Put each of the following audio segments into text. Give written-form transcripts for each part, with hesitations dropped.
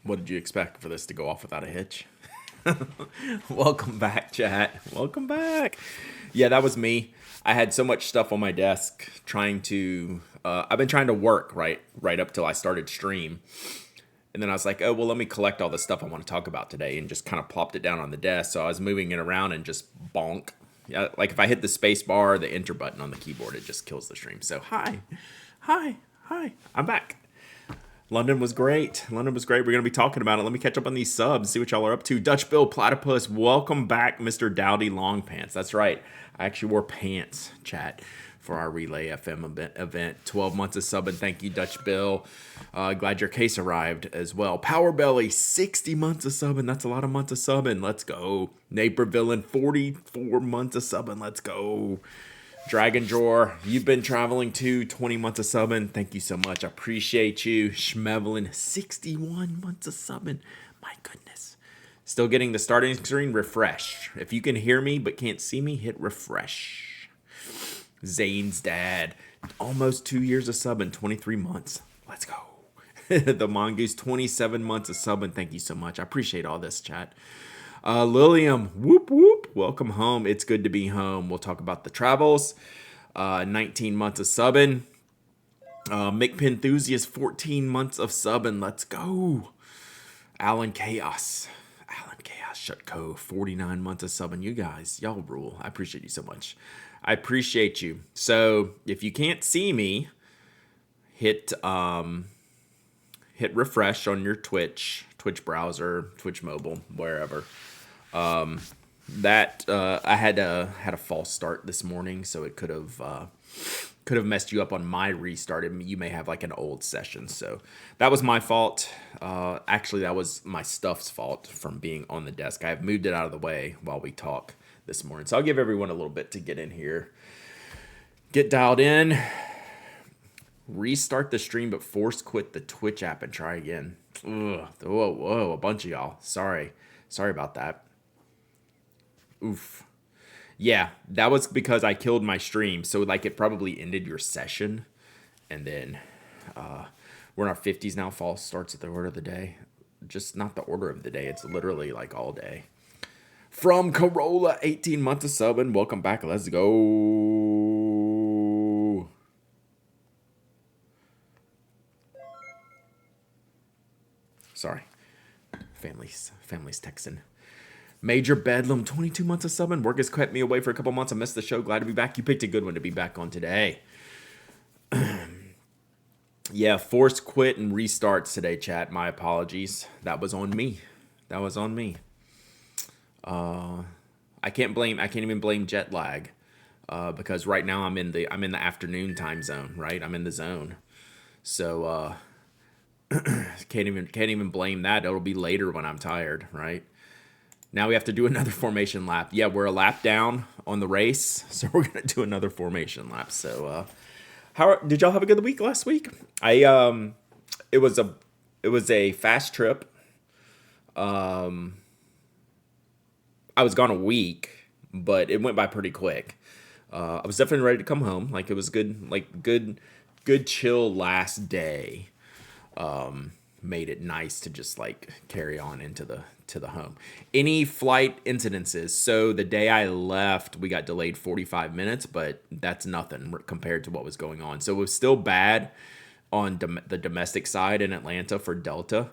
What did you expect for this to go off without a hitch? Welcome back, chat. Welcome back. Yeah, that was me. I had so much stuff on my desk trying to. I've been trying to work right up till I started stream, and then I was like, oh well, let me collect all the stuff I want to talk about today, and just kind of plopped it down on the desk. So I was moving it around and just bonk. Yeah, like if I hit the space bar, or the enter button on the keyboard, it just kills the stream. So hi, I'm back. London was great. London was great. We're going to be talking about it. Let me catch up on these subs, see what y'all are up to. Dutch Bill Platypus, welcome back, Mr. Dowdy Long Pants. That's right. I actually wore pants, chat, for our Relay FM event. 12 months of subbing. Thank you, Dutch Bill. Glad your case arrived as well. Power Belly, 60 months of subbing. That's a lot of months of subbing. Let's go. Naper Villain, 44 months of subbing. Let's go. Dragon Drawer, you've been traveling too, 20 months of subbing. Thank you so much. I appreciate you. Schmevelin, 61 months of subbing. My goodness. Still getting the starting screen. Refresh. If you can hear me but can't see me, hit refresh. Zane's dad, almost 2 years of subbing, 23 months. Let's go. The Mongoose, 27 months of subbing. Thank you so much. I appreciate all this, chat. Lilium, whoop whoop, welcome home. It's good to be home. We'll talk about the travels. 19 months of subbing. Mick Penthusiast, 14 months of subbing. Let's go. Alan Chaos, Shutco, 49 months of subbing. You guys, y'all rule. I appreciate you so much. I appreciate you. So if you can't see me, hit refresh on your Twitch browser, Twitch mobile, wherever. I had a false start this morning, so it could have messed you up on my restart. You may have like an old session, so that was my fault. Actually, that was my stuff's fault from being on the desk. I have moved it out of the way while we talk this morning, so I'll give everyone a little bit to get in here, get dialed in, restart the stream, but force quit the Twitch app and try again. Ugh. Whoa, a bunch of y'all. Sorry about that. Oof. Yeah, that was because I killed my stream. So like it probably ended your session. And then we're in our 50s now. False starts at the order of the day. Just not the order of the day. It's literally like all day. From Corolla, 18 months of subbing. Welcome back. Let's go. Sorry. Family's texting. Major Bedlam, 22 months of subbing. Work has kept me away for a couple months. I missed the show. Glad to be back. You picked a good one to be back on today. Yeah, forced quit and restarts today, chat. My apologies. That was on me. I can't even blame jet lag. Because right now I'm in the afternoon time zone, right? I'm in the zone. So can't even blame that. It'll be later when I'm tired, right? Now we have to do another formation lap. Yeah, we're a lap down on the race, so we're gonna do another formation lap. So, did y'all have a good week last week? It was a fast trip. I was gone a week, but it went by pretty quick. I was definitely ready to come home. Like it was good chill last day. Made it nice to just like carry on into the home. Any flight incidences? So the day I left, we got delayed 45 minutes, but that's nothing compared to what was going on. So it was still bad on the domestic side in Atlanta for Delta.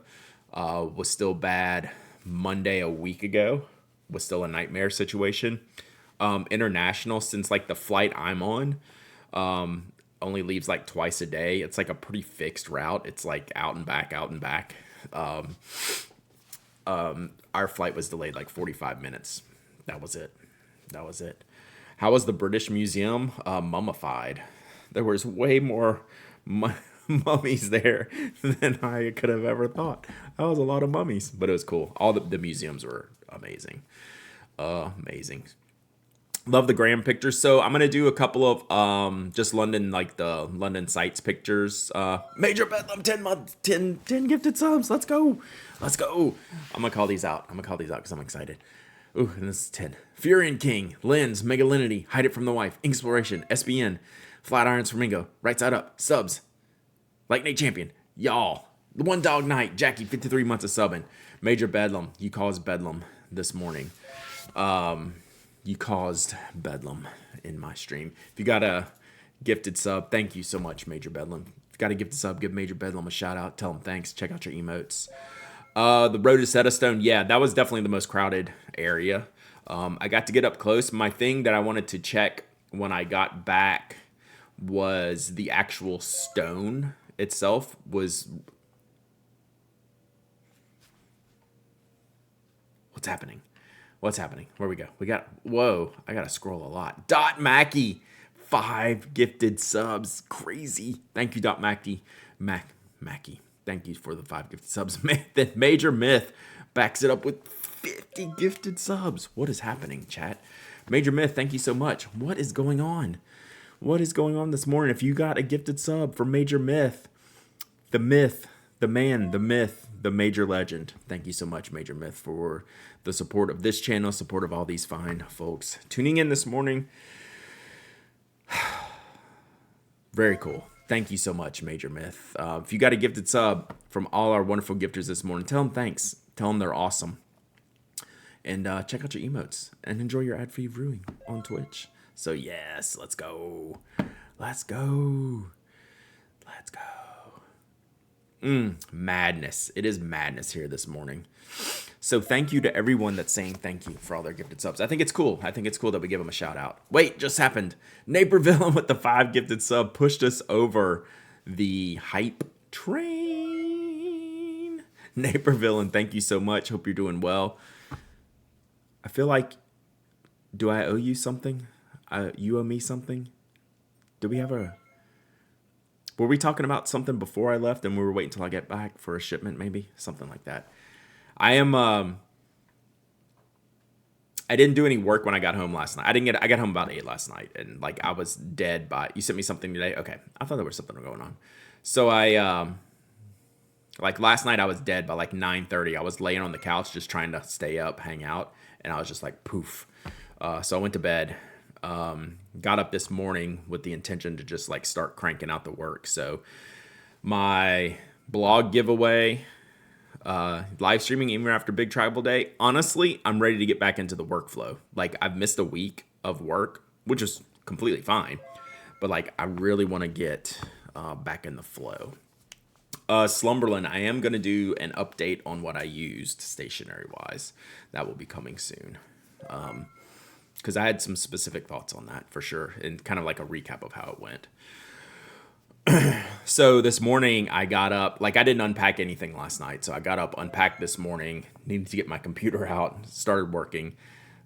Was still bad Monday a week ago. Was still a nightmare situation. International, since like the flight I'm on, only leaves like twice a day. It's like a pretty fixed route. It's like out and back. Our flight was delayed like 45 minutes. That was it. How was the British Museum? Mummified. There was way more mummies there than I could have ever thought. That was a lot of mummies, but it was cool. All the museums were amazing. Amazing. Love the gram pictures. So I'm gonna do a couple of just London, like the London sites pictures. Major Bedlam, 10 gifted subs. Let's go. I'm gonna call these out because I'm excited. Ooh, and this is 10. Furion King, Lens, Megalinity, Hide It From the Wife, Exploration, SBN, Flatirons Flamingo, Right Side Up, subs, Like Nate Champion, y'all. The One Dog Night, Jackie, 53 months of subbing. Major Bedlam, you caused Bedlam this morning. You caused Bedlam in my stream. If you got a gifted sub, thank you so much, Major Bedlam. If you got a gifted sub, give Major Bedlam a shout out. Tell him thanks. Check out your emotes. The road to Settistone, yeah, that was definitely the most crowded area. I got to get up close. My thing that I wanted to check when I got back was the actual stone itself was... What's happening? What's happening? Where we go? We got... Whoa, I got to scroll a lot. Dot Mackey, 5 gifted subs. Crazy. Thank you, Dot Mackey. Mackey. Thank you for the 5 gifted subs. Major Myth backs it up with 50 gifted subs. What is happening, chat? Major Myth, thank you so much. What is going on? What is going on this morning? If you got a gifted sub for Major Myth, the myth, the man, the myth, the major legend. Thank you so much, Major Myth, for the support of this channel, support of all these fine folks tuning in this morning. Very cool. Thank you so much, Major Myth. If you got a gifted sub from all our wonderful gifters this morning, tell them thanks. Tell them they're awesome. And check out your emotes and enjoy your ad-free viewing on Twitch. So yes, let's go. Let's go. Let's go. Madness. It is madness here this morning. So thank you to everyone that's saying thank you for all their gifted subs. I think it's cool. I think it's cool that we give them a shout out. Wait, just happened. Naperville with the 5 gifted sub pushed us over the hype train. Naperville, and thank you so much. Hope you're doing well. I feel like, do I owe you something? You owe me something? Do we have a... Were we talking about something before I left and we were waiting until I get back for a shipment, maybe? Something like that. I didn't do any work when I got home last night. I got home about 8 last night, and like I was dead by... You sent me something today? Okay. I thought there was something going on. So like last night I was dead by like 9:30. I was laying on the couch just trying to stay up, hang out, and I was just like poof. So I went to bed. Got up this morning with the intention to just like start cranking out the work. So my blog giveaway, live streaming even after Big Tribal Day, honestly, I'm ready to get back into the workflow. Like I've missed a week of work, which is completely fine, but like I really want to get back in the flow. Slumberland, I am going to do an update on what I used stationery wise. That will be coming soon. Because I had some specific thoughts on that for sure, and kind of like a recap of how it went. So this morning I got up, like I didn't unpack anything last night. So I got up, unpacked this morning, needed to get my computer out, started working,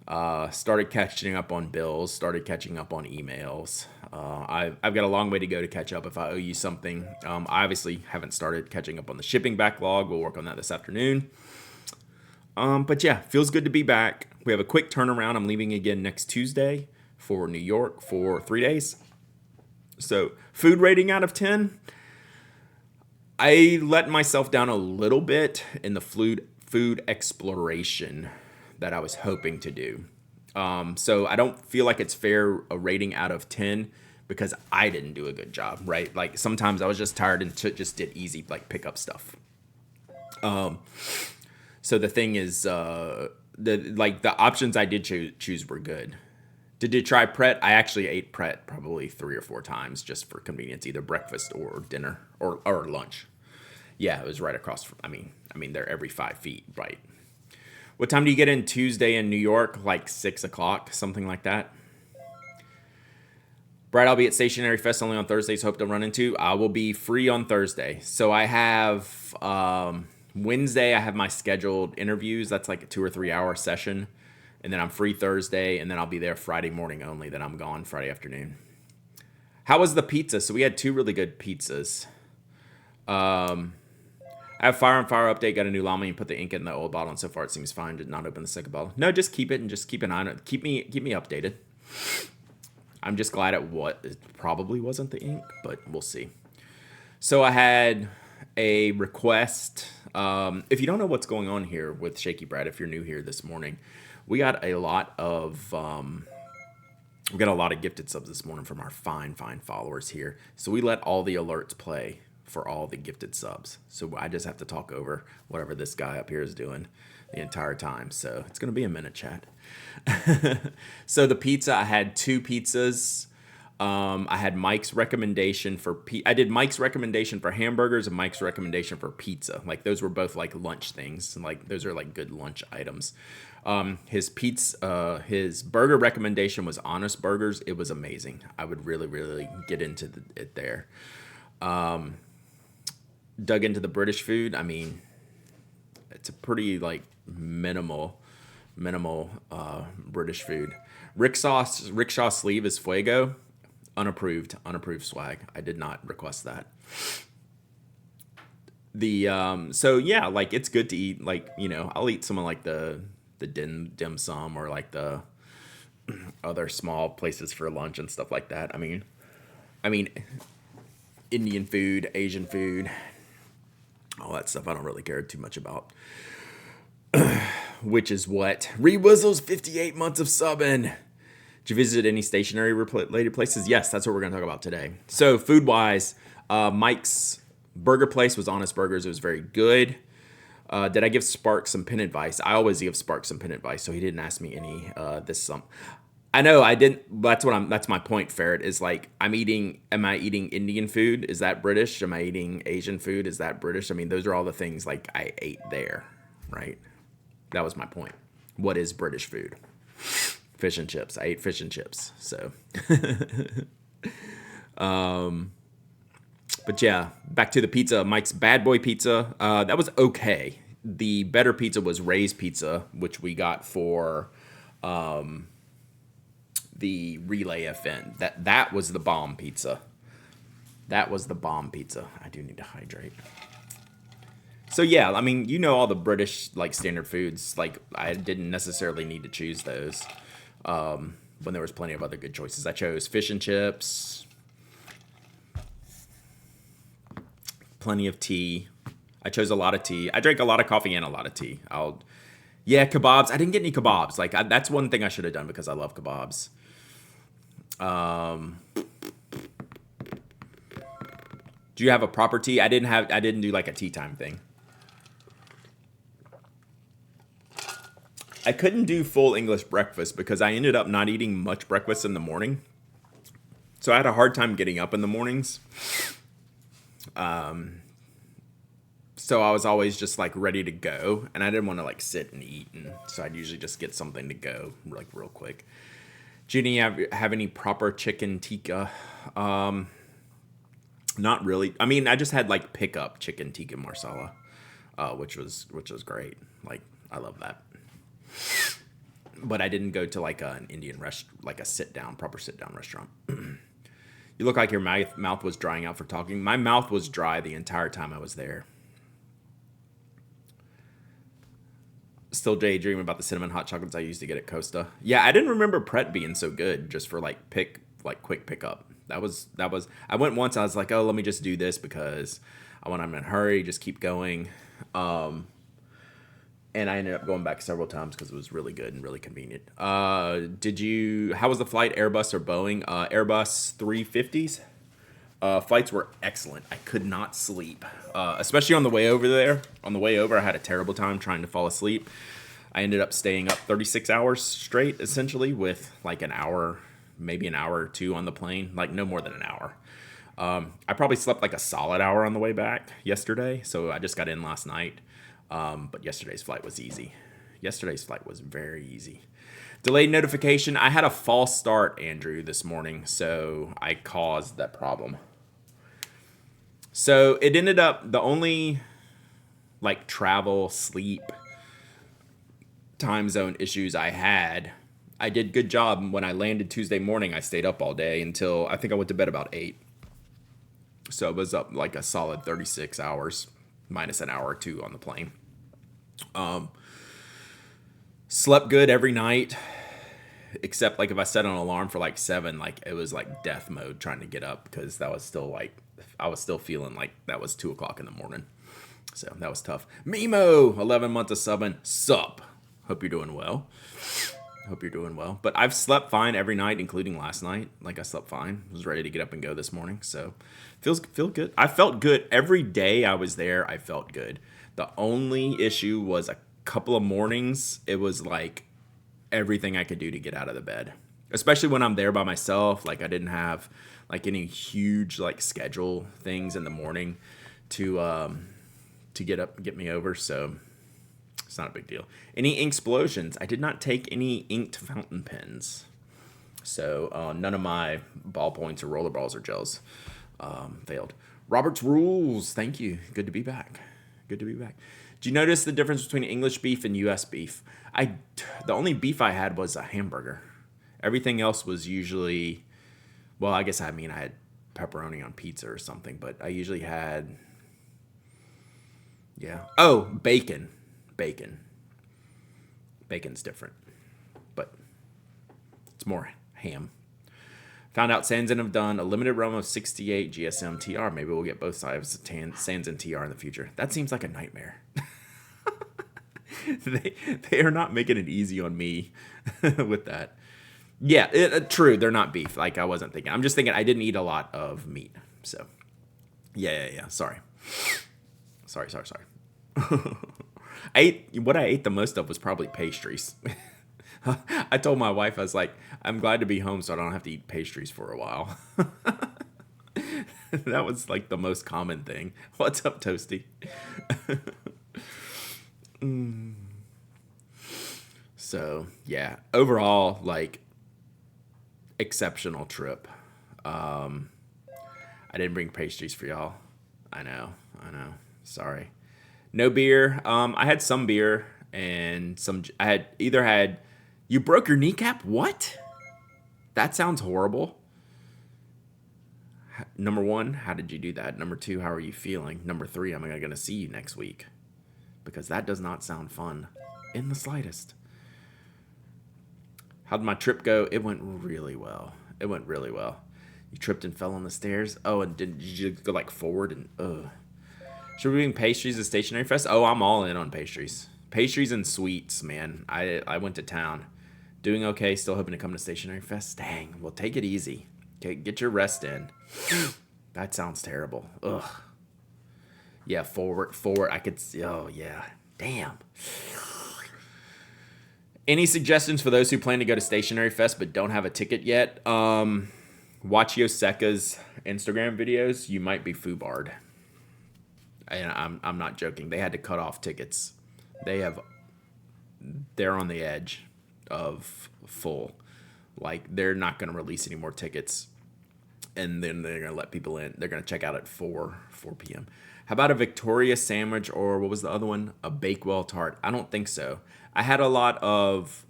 started catching up on bills, started catching up on emails. I've got a long way to go to catch up if I owe you something. I obviously haven't started catching up on the shipping backlog. We'll work on that this afternoon. But yeah, feels good to be back. We have a quick turnaround. I'm leaving again next Tuesday for New York for 3 days. So food rating out of 10. I let myself down a little bit in the food exploration that I was hoping to do. So I don't feel like it's fair a rating out of 10 because I didn't do a good job, right? Like sometimes I was just tired and just did easy like pick up stuff. So the thing is, the options I did choose were good. Did you try Pret? I actually ate Pret probably 3 or 4 times just for convenience, either breakfast or dinner or lunch. Yeah, it was right across from, I mean, they're every 5 feet, right? What time do you get in Tuesday in New York? Like 6 o'clock, something like that. Brad, I'll be at Stationery Fest only on Thursdays. Hope to run into. I will be free on Thursday. So I have Wednesday, I have my scheduled interviews. That's like a 2 or 3 hour session. And then I'm free Thursday, and then I'll be there Friday morning only. Then I'm gone Friday afternoon. How was the pizza? So we had 2 really good pizzas. I have Fire and Fire update. Got a new llama. You put the ink in the old bottle, and so far it seems fine. Did not open the second bottle. No, just keep it and just keep an eye on it. Keep me updated. I'm just glad it probably wasn't the ink, but we'll see. So I had a request. If you don't know what's going on here with Shaky Brad, if you're new here this morning, we got a lot of gifted subs this morning from our fine followers here. So we let all the alerts play for all the gifted subs. So I just have to talk over whatever this guy up here is doing the entire time. So it's going to be a minute, chat. So the pizza, I had 2 pizzas. I had Mike's recommendation for I did Mike's recommendation for hamburgers and Mike's recommendation for pizza. Like those were both like lunch things. And like those are like good lunch items. His burger recommendation was Honest Burgers. It was amazing. I would really, really get into it there. Dug into the British food. I mean, it's a pretty like minimal British food. Rickshaw sleeve is Fuego. Unapproved swag. I did not request that. So yeah, like it's good to eat. Like, you know, I'll eat some of like the dim sum or like the other small places for lunch and stuff like that. I mean, Indian food, Asian food, all that stuff I don't really care too much about. Which is what Rewizzle's 58 months of subbing. Did you visit any stationery related places? Yes, that's what we're going to talk about today. So food wise, Mike's burger place was Honest Burgers. It was very good. Did I give Spark some pin advice? I always give Spark some pin advice, so he didn't ask me any I know I didn't. That's my point, Ferret, is like am I eating Indian food? Is that British? Am I eating Asian food? Is that British? I mean, those are all the things like I ate there, right? That was my point. What is British food? Fish and chips. I ate fish and chips. So, but yeah, back to the pizza. Mike's Bad Boy Pizza. That was okay. The better pizza was Ray's Pizza, which we got for the Relay FN. That was the bomb pizza. That was the bomb pizza. I do need to hydrate. So yeah, I mean, you know all the British like standard foods. Like I didn't necessarily need to choose those when there was plenty of other good choices. I chose fish and chips, plenty of tea. I chose a lot of tea. I drank a lot of coffee and a lot of tea. Kebabs. I didn't get any kebabs. Like that's one thing I should have done because I love kebabs. Do you have a proper tea? I didn't do like a tea time thing. I couldn't do full English breakfast because I ended up not eating much breakfast in the morning. So I had a hard time getting up in the mornings. So I was always just like ready to go, and I didn't want to like sit and eat, and so I'd usually just get something to go like real quick. Judy, have any proper chicken tikka? Not really. I mean, I just had like pickup chicken tikka marsala, which was great. Like I love that. But I didn't go to like an Indian like a proper sit down restaurant. You look like your mouth was drying out for talking. My mouth was dry the entire time I was there. Still daydreaming about the cinnamon hot chocolates I used to get at Costa. Yeah, I didn't remember Pret being so good just for like quick pickup. That was I went once, I was like, oh, let me just do this because I'm in a hurry, just keep going. And I ended up going back several times because it was really good and really convenient. How was the flight, Airbus or Boeing? Airbus 350s. Flights were excellent. I could not sleep, especially on the way over there. On the way over, I had a terrible time trying to fall asleep. I ended up staying up 36 hours straight, essentially, with like an hour, maybe an hour or two on the plane, like no more than an hour. I probably slept like a solid hour on the way back yesterday, so I just got in last night. But yesterday's flight was easy. Yesterday's flight was very easy. Delayed notification. I had a false start, Andrew, this morning, so I caused that problem. So it ended up the only like travel, sleep, time zone issues I had. I did good job when I landed Tuesday morning. I stayed up all day until I think I went to bed about 8. So it was up like a solid 36 hours minus an hour or two on the plane. Slept good every night, except like if I set an alarm for like 7, like it was like death mode trying to get up because that was still like I was still feeling like that was 2:00 in the morning. So that was tough. Mimo, 11 months of subbing. Sup. Hope you're doing well. Hope you're doing well. But I've slept fine every night, including last night. Like I slept fine. Was ready to get up and go this morning. So feel good. I felt good every day I was there. I felt good. The only issue was a couple of mornings. It was like everything I could do to get out of the bed, especially when I'm there by myself. Like I didn't have like any huge like schedule things in the morning to get me over. So it's not a big deal. Any ink explosions? I did not take any inked fountain pens. So none of my ballpoints or roller balls or gels failed. Robert's Rules. Thank you. Good to be back. Good to be back. Do you notice the difference between English beef and U.S. beef? The only beef I had was a hamburger. Everything else was usually, well, I had pepperoni on pizza or something, but I usually had, yeah. Oh, bacon. Bacon's different, but it's more ham. Found out Sansan have done a limited run of 68 GSM TR. Maybe we'll get both sides of Sansan TR in the future. That seems like a nightmare. They are not making it easy on me with that. Yeah, true. They're not beef. Like I wasn't thinking. I'm just thinking I didn't eat a lot of meat. So, yeah. Sorry. What I ate the most of was probably pastries. I told my wife, I was like, I'm glad to be home so I don't have to eat pastries for a while. That was like the most common thing. What's up, Toasty? So, yeah, overall, like, exceptional trip. I didn't bring pastries for y'all. I know. Sorry. No beer. I had some beer and you broke your kneecap? What? That sounds horrible. Number 1, how did you do that? Number 2, how are you feeling? Number 3, am I going to see you next week? Because that does not sound fun in the slightest. How'd my trip go? It went really well. You tripped and fell on the stairs? Oh, and did you go like forward and Should we bring pastries at Stationery Fest? Oh, I'm all in on pastries. Pastries and sweets, man. I went to town. Doing okay, still hoping to come to Stationery Fest. Dang, well, take it easy. Okay, get your rest in. That sounds terrible. Ugh. Yeah, forward. I could see. Oh, yeah. Damn. Any suggestions for those who plan to go to Stationery Fest but don't have a ticket yet? Watch Yoseka's Instagram videos. You might be foobarred. And I'm not joking. They had to cut off tickets. They're on the edge of full. Like, they're not going to release any more tickets. And then they're going to let people in. They're going to check out at 4 p.m. How about a Victoria sandwich, or what was the other one? A Bakewell tart. I don't think so. I had a lot of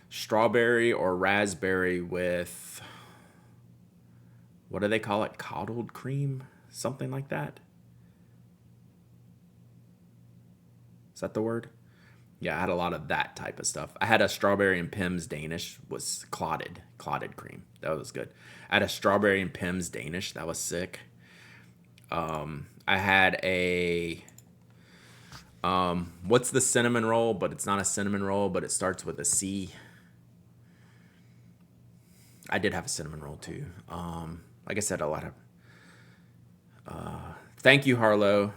strawberry or raspberry with, what do they call it? Coddled cream? Something like that. Is that the word? Yeah, I had a lot of that type of stuff. I had a strawberry and Pim's Danish, was clotted cream. That was good. I had a strawberry and Pim's Danish. That was sick. I had a, what's the cinnamon roll? But it's not a cinnamon roll, but it starts with a C. I did have a cinnamon roll too. Like I said, a lot of, thank you, Harlow.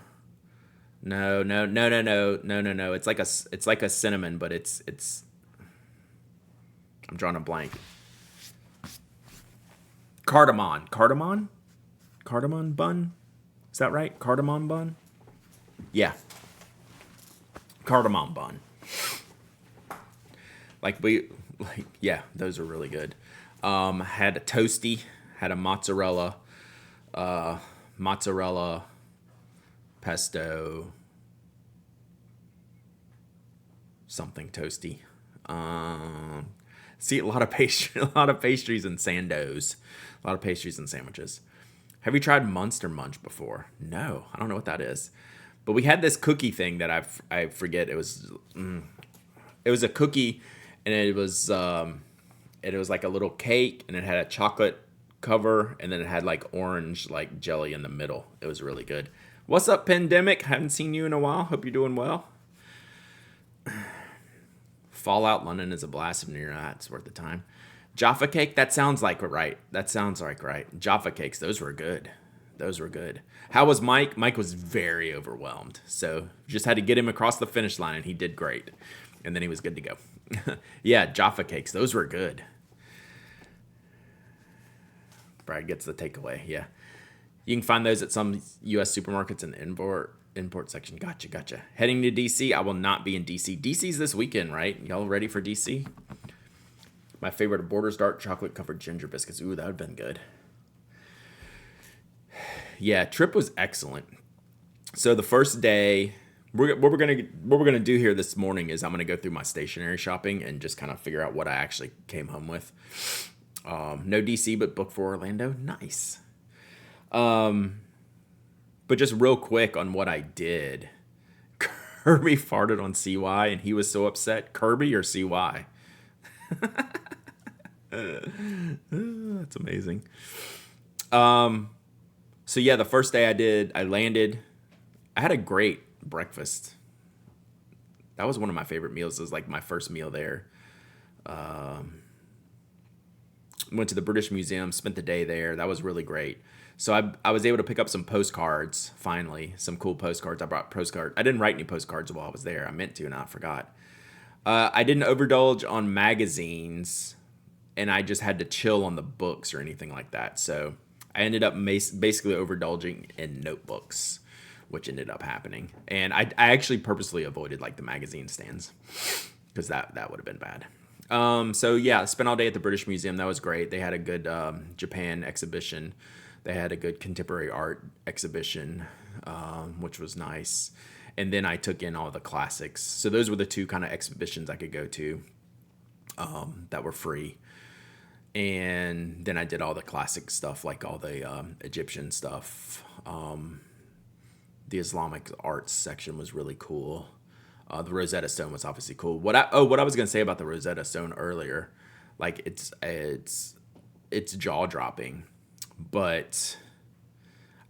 No. It's like a cinnamon, but it's. I'm drawing a blank. Cardamom bun. Is that right? Cardamom bun. Yeah. Cardamom bun. Yeah, those are really good. Had a toasty. Had a mozzarella pesto, something toasty. See, a lot of pastries and sandos, a lot of pastries and sandwiches. Have you tried Monster Munch before? No, I don't know what that is. But we had this cookie thing that I forget. It was a cookie, and it was like a little cake, and it had a chocolate cover, and then it had like orange like jelly in the middle. It was really good. What's up, Pandemic? Haven't seen you in a while. Hope you're doing well. Fallout London is a blast if near that. It's worth the time. Jaffa cake, that sounds like right. That sounds like right. Jaffa cakes, those were good. Those were good. How was Mike? Mike was very overwhelmed. So just had to get him across the finish line, and he did great. And then he was good to go. Yeah, Jaffa cakes, those were good. Brad gets the takeaway. Yeah. You can find those at some U.S. supermarkets in the import section. Gotcha. Heading to D.C. I will not be in D.C. D.C.'s this weekend, right? Y'all ready for D.C.? My favorite are Borders dark chocolate covered ginger biscuits. Ooh, that would have been good. Yeah, trip was excellent. So the first day, what we're gonna do here this morning is I'm gonna go through my stationery shopping and just kind of figure out what I actually came home with. No DC, but booked for Orlando. Nice. But just real quick on what I did. Kirby farted on CY and he was so upset. Kirby or CY? That's amazing. So yeah, the first day I landed. I had a great breakfast. That was one of my favorite meals. It was like my first meal there. Went to the British Museum, spent the day there. That was really great. So I was able to pick up some postcards, finally. Some cool postcards. I brought postcards. I didn't write any postcards while I was there. I meant to, and I forgot. I didn't overindulge on magazines, and I just had to chill on the books or anything like that. So I ended up basically overindulging in notebooks, which ended up happening. And I actually purposely avoided like the magazine stands because that would have been bad. So yeah, spent all day at the British Museum. That was great. They had a good Japan exhibition. They had a good contemporary art exhibition, which was nice. And then I took in all the classics. So those were the two kind of exhibitions I could go to that were free. And then I did all the classic stuff, like all the Egyptian stuff. The Islamic arts section was really cool. The Rosetta Stone was obviously cool. What I was gonna say about the Rosetta Stone earlier, like it's jaw dropping, but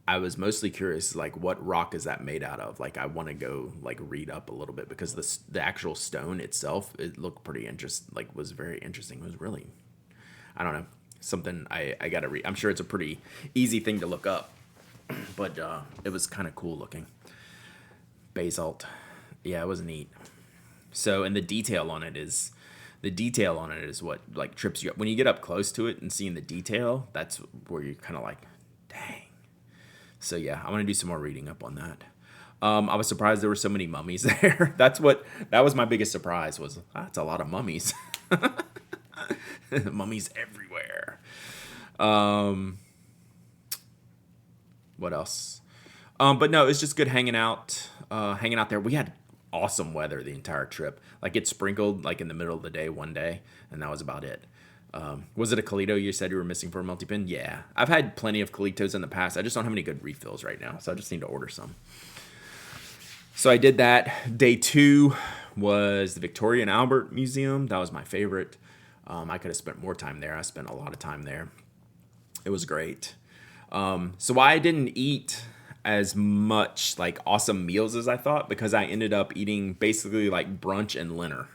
I was mostly curious, like what rock is that made out of? Like I want to go like read up a little bit because the actual stone itself, it looked pretty interesting. Like was very interesting. It was really, I don't know, something I gotta read. I'm sure it's a pretty easy thing to look up, but it was kind of cool looking. Basalt. Yeah, it was neat. So, and the detail on it is what like trips you up. When you get up close to it and seeing the detail, that's where you're kind of like, dang. So yeah, I'm gonna do some more reading up on that. I was surprised there were so many mummies there. That was my biggest surprise was that's a lot of mummies. Mummies everywhere. What else? But no, it was just good hanging out there. We had awesome weather the entire trip. Like it sprinkled like in the middle of the day one day, and that was about it. Was it a Colito you said you were missing for a multi-pin? Yeah. I've had plenty of Colitos in the past. I just don't have any good refills right now, so I just need to order some. So I did that. Day 2 was the Victoria and Albert Museum. That was my favorite. I could have spent more time there. I spent a lot of time there. It was great. So why I didn't eat as much like awesome meals as I thought, because I ended up eating basically like brunch and dinner.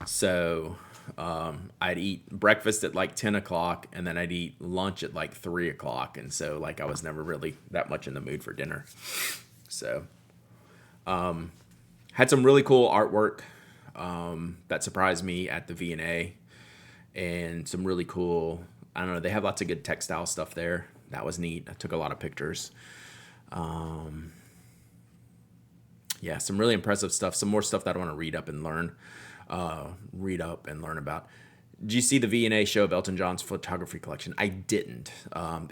So I'd eat breakfast at like 10 o'clock and then I'd eat lunch at like 3 o'clock. And so like I was never really that much in the mood for dinner. So had some really cool artwork that surprised me at the V&A, and some really cool, I don't know, they have lots of good textile stuff there. That was neat. I took a lot of pictures. Yeah, some really impressive stuff. Some more stuff that I want to read up and learn about. Did you see the V&A show of Elton John's photography collection? I didn't.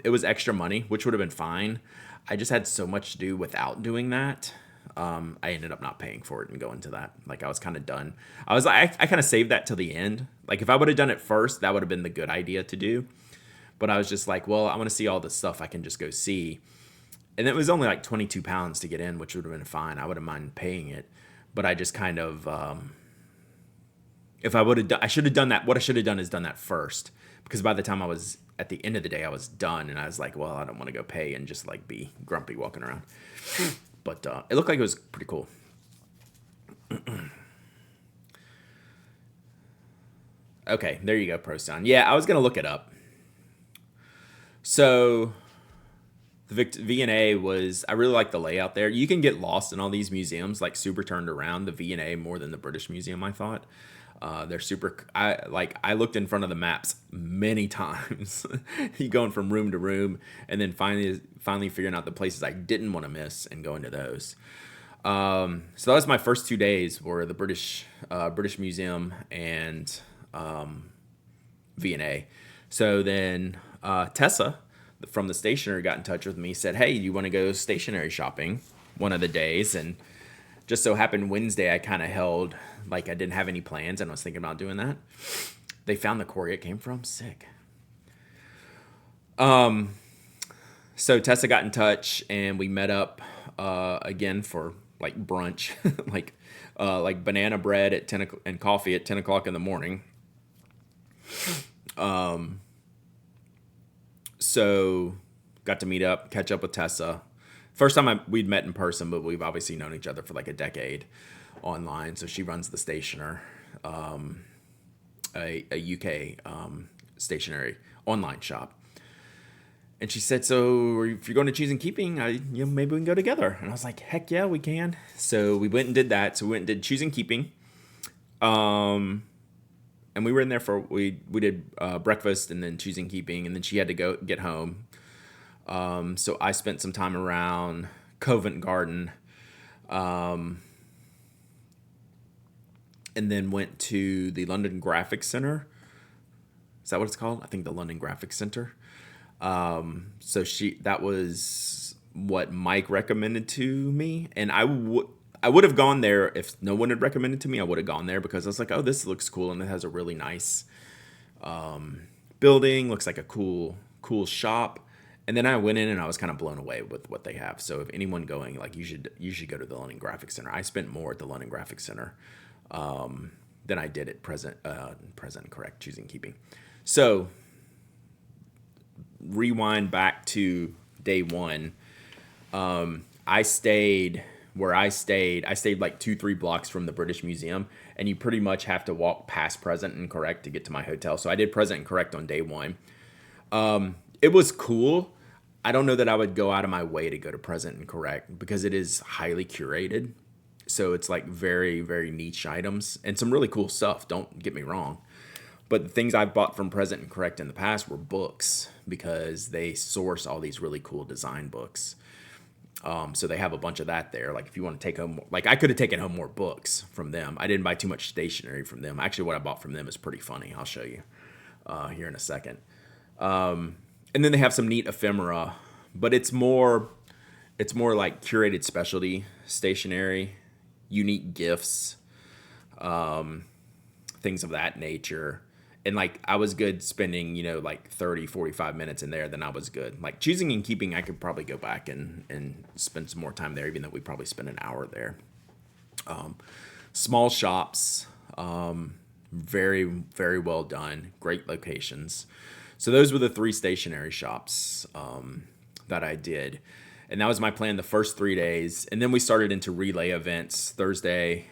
It was extra money, which would have been fine. I just had so much to do without doing that. I ended up not paying for it and going to that. Like I was kind of done. I was like, I kind of saved that till the end. Like if I would have done it first, that would have been the good idea to do. But I was just like, well, I want to see all this stuff I can just go see. And it was only like 22 pounds to get in, which would have been fine. I wouldn't mind paying it. But I just kind of, if I would have done, I should have done that. What I should have done is done that first. Because by the time I was at the end of the day, I was done. And I was like, well, I don't want to go pay and just like be grumpy walking around. But it looked like it was pretty cool. Okay, there you go, Prostown. Yeah, I was gonna look it up. So the V&A was, I really like the layout there. You can get lost in all these museums, like super turned around. The V&A more than the British Museum, I thought. They're super. I looked in front of the maps many times. You going from room to room, and then finally figuring out the places I didn't want to miss and going to those. So that was my first 2 days, were the British Museum and V&A. So then Tessa from the Stationery got in touch with me, said, "Hey, you want to go stationery shopping one of the days?" And just so happened Wednesday I kind of held, like I didn't have any plans and I was thinking about doing that. They found the quarry it came from. Sick. So Tessa got in touch and we met up again for like brunch, like banana bread at 10 and coffee at 10 o'clock in the morning. So got to meet up, catch up with Tessa. First time we'd met in person, but we've obviously known each other for like a decade online. So she runs the Stationer, a UK stationery online shop. And she said, "So if you're going to Choosing Keeping, maybe we can go together." And I was like, "Heck yeah, we can." So we went and did that. So we went and did Choosing Keeping. And we were in there for, we did breakfast and then Choosing Keeping. And then she had to go get home. So I spent some time around Covent Garden. And then went to the London Graphics Center. Is that what it's called? I think the London Graphics Center. So that was what Mike recommended to me. And I would have gone there if no one had recommended to me. I would have gone there because I was like, oh, this looks cool. And it has a really nice, building, looks like a cool shop. And then I went in and I was kind of blown away with what they have. So if anyone going, like, you should go to the London Graphics Center. I spent more at the London Graphics Center, than I did at Choosing Keeping. So rewind back to day one. I stayed where I stayed like 2-3 blocks from the British Museum, and you pretty much have to walk past Present and Correct to get to my hotel. So I did Present and Correct on day one. It was cool. I don't know that I would go out of my way to go to Present and Correct because it is highly curated. So it's like very, very niche items and some really cool stuff. Don't get me wrong. But the things I've bought from Present and Correct in the past were books because they source all these really cool design books. So they have a bunch of that there. Like if you want to take home, like I could have taken home more books from them. I didn't buy too much stationery from them. Actually, what I bought from them is pretty funny. I'll show you here in a second. And then they have some neat ephemera, but it's more like curated specialty stationery, unique gifts, things of that nature. And like I was good spending, like 30, 45 minutes in there, then I was good. Like Choosing and Keeping, I could probably go back and spend some more time there, even though we probably spent an hour there. Small shops, very, very well done, great locations. So those were the 3 stationery shops that I did. And that was my plan the first 3 days. And then we started into relay events Thursday,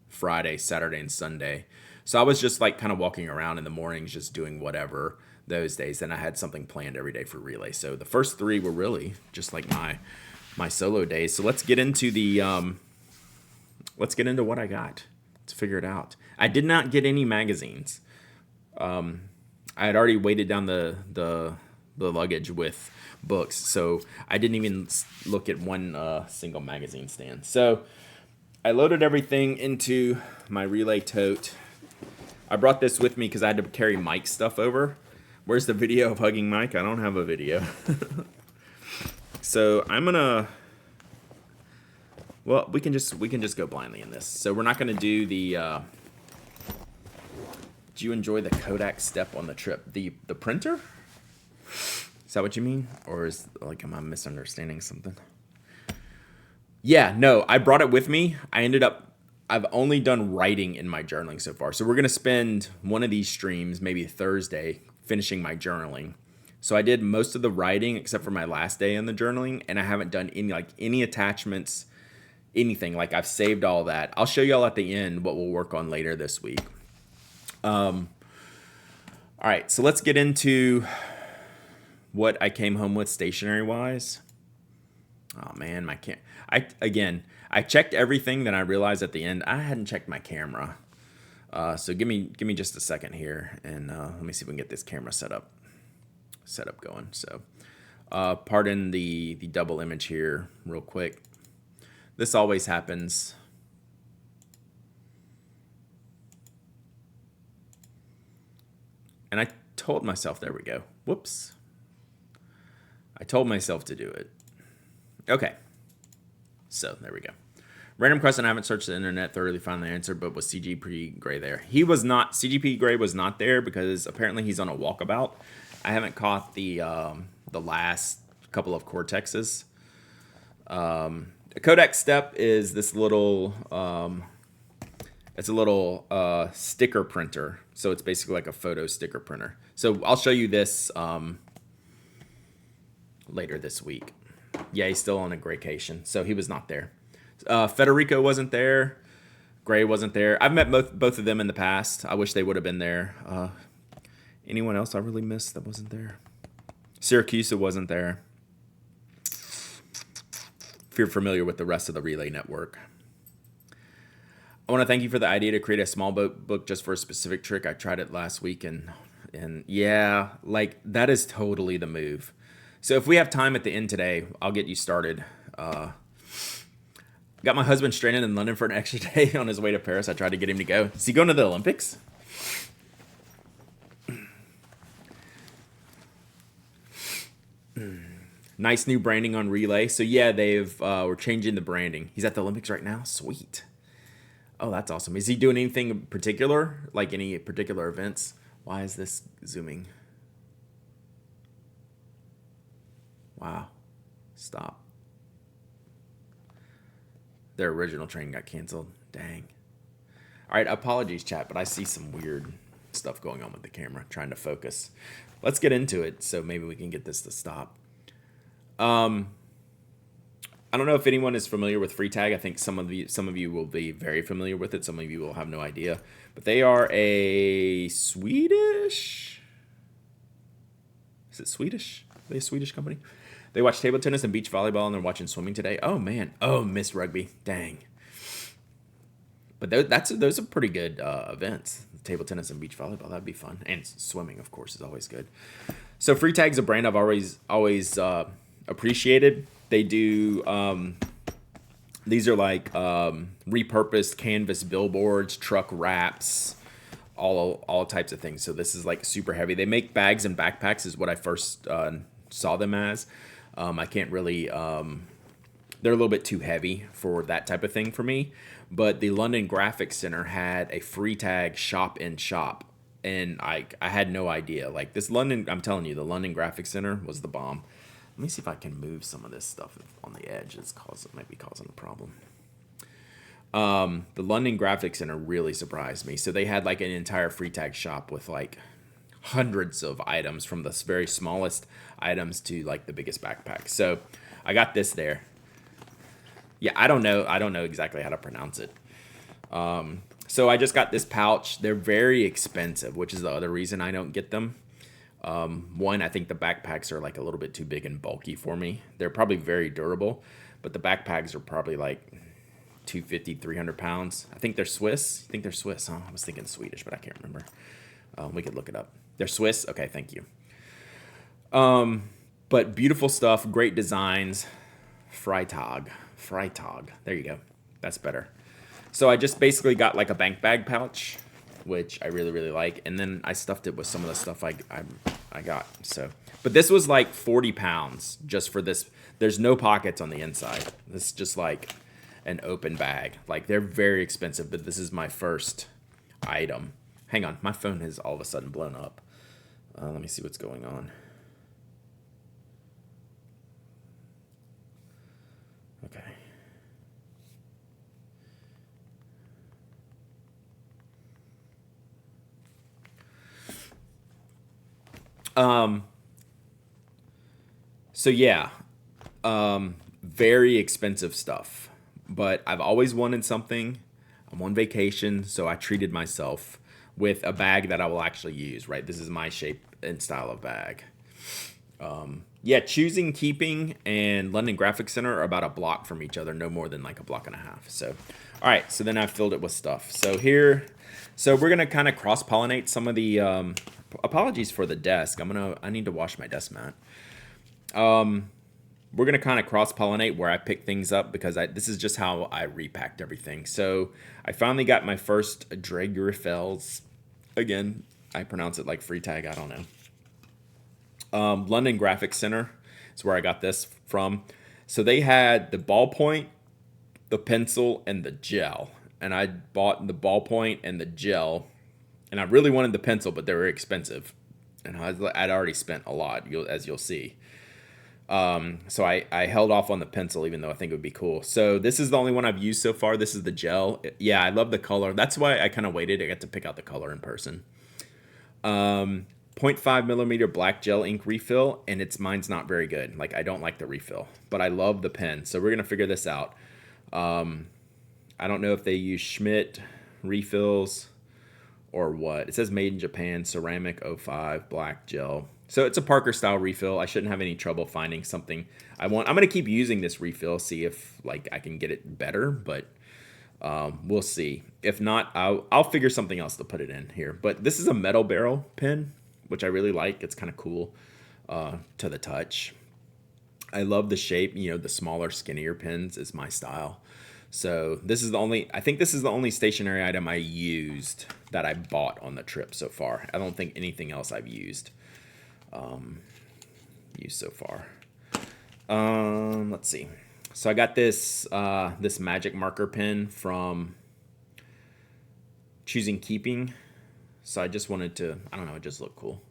Friday, Saturday, and Sunday. So I was just like kind of walking around in the mornings, just doing whatever those days. Then I had something planned every day for relay. So the first 3 were really just like my solo days. So let's get into what I got. Let's figure it out. I did not get any magazines. I had already weighted down the luggage with books, so I didn't even look at one single magazine stand. So I loaded everything into my relay tote. I brought this with me because I had to carry Mike's stuff over. Where's the video of hugging Mike? I don't have a video. So I'm gonna. Well, we can just go blindly in this. So we're not gonna do the. Do you enjoy the Kodak step on the trip? The printer? Is that what you mean? Or am I misunderstanding something? Yeah, no, I brought it with me. I've only done writing in my journaling so far. So we're going to spend one of these streams, maybe Thursday, finishing my journaling. So I did most of the writing except for my last day in the journaling, and I haven't done any attachments, anything. Like I've saved all that. I'll show y'all at the end what we'll work on later this week. All right, so let's get into what I came home with stationery wise. Oh man, my cam. I checked everything. Then I realized at the end I hadn't checked my camera. So give me just a second here, and let me see if we can get this camera set up going. So pardon the double image here, real quick. This always happens. And I told myself, there we go. Whoops. I told myself to do it. Okay. So there we go. Random question. I haven't searched the internet thoroughly to find the answer, but was CGP Gray there? He was not. CGP Gray was not there because apparently he's on a walkabout. I haven't caught the last couple of Cortexes. A Kodak Step is this little. It's a little sticker printer. So it's basically like a photo sticker printer. So I'll show you this later this week. Yeah, he's still on a graycation, so he was not there. Federico wasn't there. Gray wasn't there. I've met both of them in the past. I wish they would have been there. Anyone else I really missed that wasn't there? Syracuse wasn't there. If you're familiar with the rest of the Relay Network. I want to thank you for the idea to create a small book just for a specific trick. I tried it last week, and yeah, like that is totally the move. So if we have time at the end today, I'll get you started. Got my husband stranded in London for an extra day on his way to Paris. I tried to get him to go. Is he going to the Olympics? Nice new branding on Relay. So yeah, we're changing the branding. He's at the Olympics right now. Sweet. Oh, that's awesome. Is he doing anything in particular? Like any particular events? Why is this zooming? Wow. Stop. Their original train got canceled. Dang. All right, apologies, chat, but I see some weird stuff going on with the camera, trying to focus. Let's get into it so maybe we can get this to stop. I don't know if anyone is familiar with Freetag. I think some of you will be very familiar with it. Some of you will have no idea. But they are a Swedish... Is it Swedish? Are they a Swedish company? They watch table tennis and beach volleyball, and they're watching swimming today. Oh, man. Oh, miss rugby. Dang. But those are pretty good events. Table tennis and beach volleyball. That'd be fun. And swimming, of course, is always good. So Freetag's a brand I've always appreciated. They do, these are like repurposed canvas billboards, truck wraps, all types of things. So this is like super heavy. They make bags and backpacks is what I first saw them as. I can't really, they're a little bit too heavy for that type of thing for me. But the London Graphics Center had a Freetag shop-in-shop. And I had no idea. Like this London, I'm telling you, the London Graphics Center was the bomb. Let me see if I can move some of this stuff on the edge. Might be causing a problem. The London Graphics Center really surprised me. So they had like an entire Freetag shop with like hundreds of items, from the very smallest items to like the biggest backpack. So I got this there. Yeah, I don't know exactly how to pronounce it. So I just got this pouch. They're very expensive, which is the other reason I don't get them. One, I think the backpacks are like a little bit too big and bulky for me. They're probably very durable, but the backpacks are probably like 250, 300 pounds. I think they're Swiss. I think they're Swiss, huh? I was thinking Swedish, but I can't remember. We could look it up. They're Swiss? Okay, thank you. But beautiful stuff, great designs. Freitag. There you go. That's better. So I just basically got like a bank bag pouch, which I really, really like. And then I stuffed it with some of the stuff I got. So, but this was like 40 pounds just for this. There's no pockets on the inside. This is just like an open bag. Like they're very expensive, but this is my first item. Hang on, my phone has all of a sudden blown up. Let me see what's going on. Okay. So yeah, very expensive stuff, but I've always wanted something. I'm on vacation, so I treated myself with a bag that I will actually use, right? This is my shape and style of bag. Yeah, Choosing, Keeping, and London Graphic Center are about a block from each other, no more than like a block and a half. So, all right, so then I filled it with stuff. So here, so we're gonna kind of cross-pollinate some of the, apologies for the desk. I need to wash my desk mat. We're gonna kind of cross-pollinate where I pick things up because this is just how I repacked everything. So I finally got my first Dragerfels. Again, I pronounce it like free tag, I don't know. London Graphic Center is where I got this from. So they had the ballpoint, the pencil, and the gel. And I bought the ballpoint and the gel. And I really wanted the pencil, but they were expensive. And I'd already spent a lot, as you'll see. So I held off on the pencil, even though I think it would be cool. So this is the only one I've used so far. This is the gel. Yeah, I love the color. That's why I kind of waited. I got to pick out the color in person. 0.5 millimeter black gel ink refill, and mine's not very good. Like, I don't like the refill, but I love the pen. So we're gonna figure this out. I don't know if they use Schmidt refills or what. It says made in Japan, ceramic 05 black gel. So it's a Parker style refill. I shouldn't have any trouble finding something I want. I'm gonna keep using this refill, see if like I can get it better, but we'll see. If not, I'll figure something else to put it in here. But this is a metal barrel pen, which I really like. It's kind of cool to the touch. I love the shape. You know, the smaller, skinnier pens is my style. So this is I think this is the only stationery item I used that I bought on the trip so far. I don't think anything else I've used so far. Let's see. So I got this this magic marker pen from Choosing, Keeping. So I just wanted to, I don't know, it just looked cool.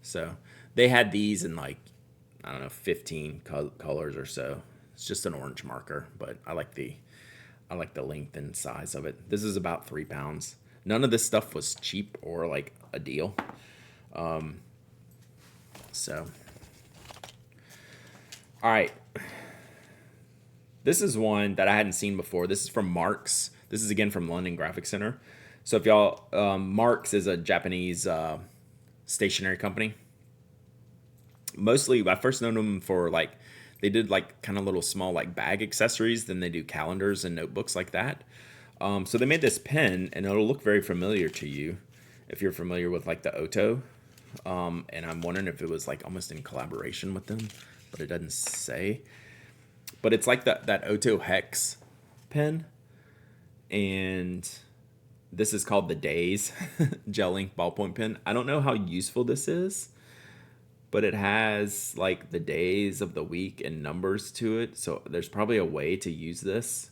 So they had these in like, I don't know, 15 colors or so. It's just an orange marker, but I like the length and size of it. This is about 3 pounds. None of this stuff was cheap or like a deal. So, all right. This is one that I hadn't seen before. This is from Marks. This is again from London Graphic Center. So if y'all, Marks is a Japanese stationery company. Mostly, I first known them for like, they did like kind of little small like bag accessories. Then they do calendars and notebooks like that. So they made this pen, and it'll look very familiar to you if you're familiar with like the Oto. And I'm wondering if it was like almost in collaboration with them, but it doesn't say. But it's like that Oto Hex pen, and this is called the Days Gel Ink Ballpoint Pen. I don't know how useful this is, but it has like the days of the week and numbers to it. So there's probably a way to use this.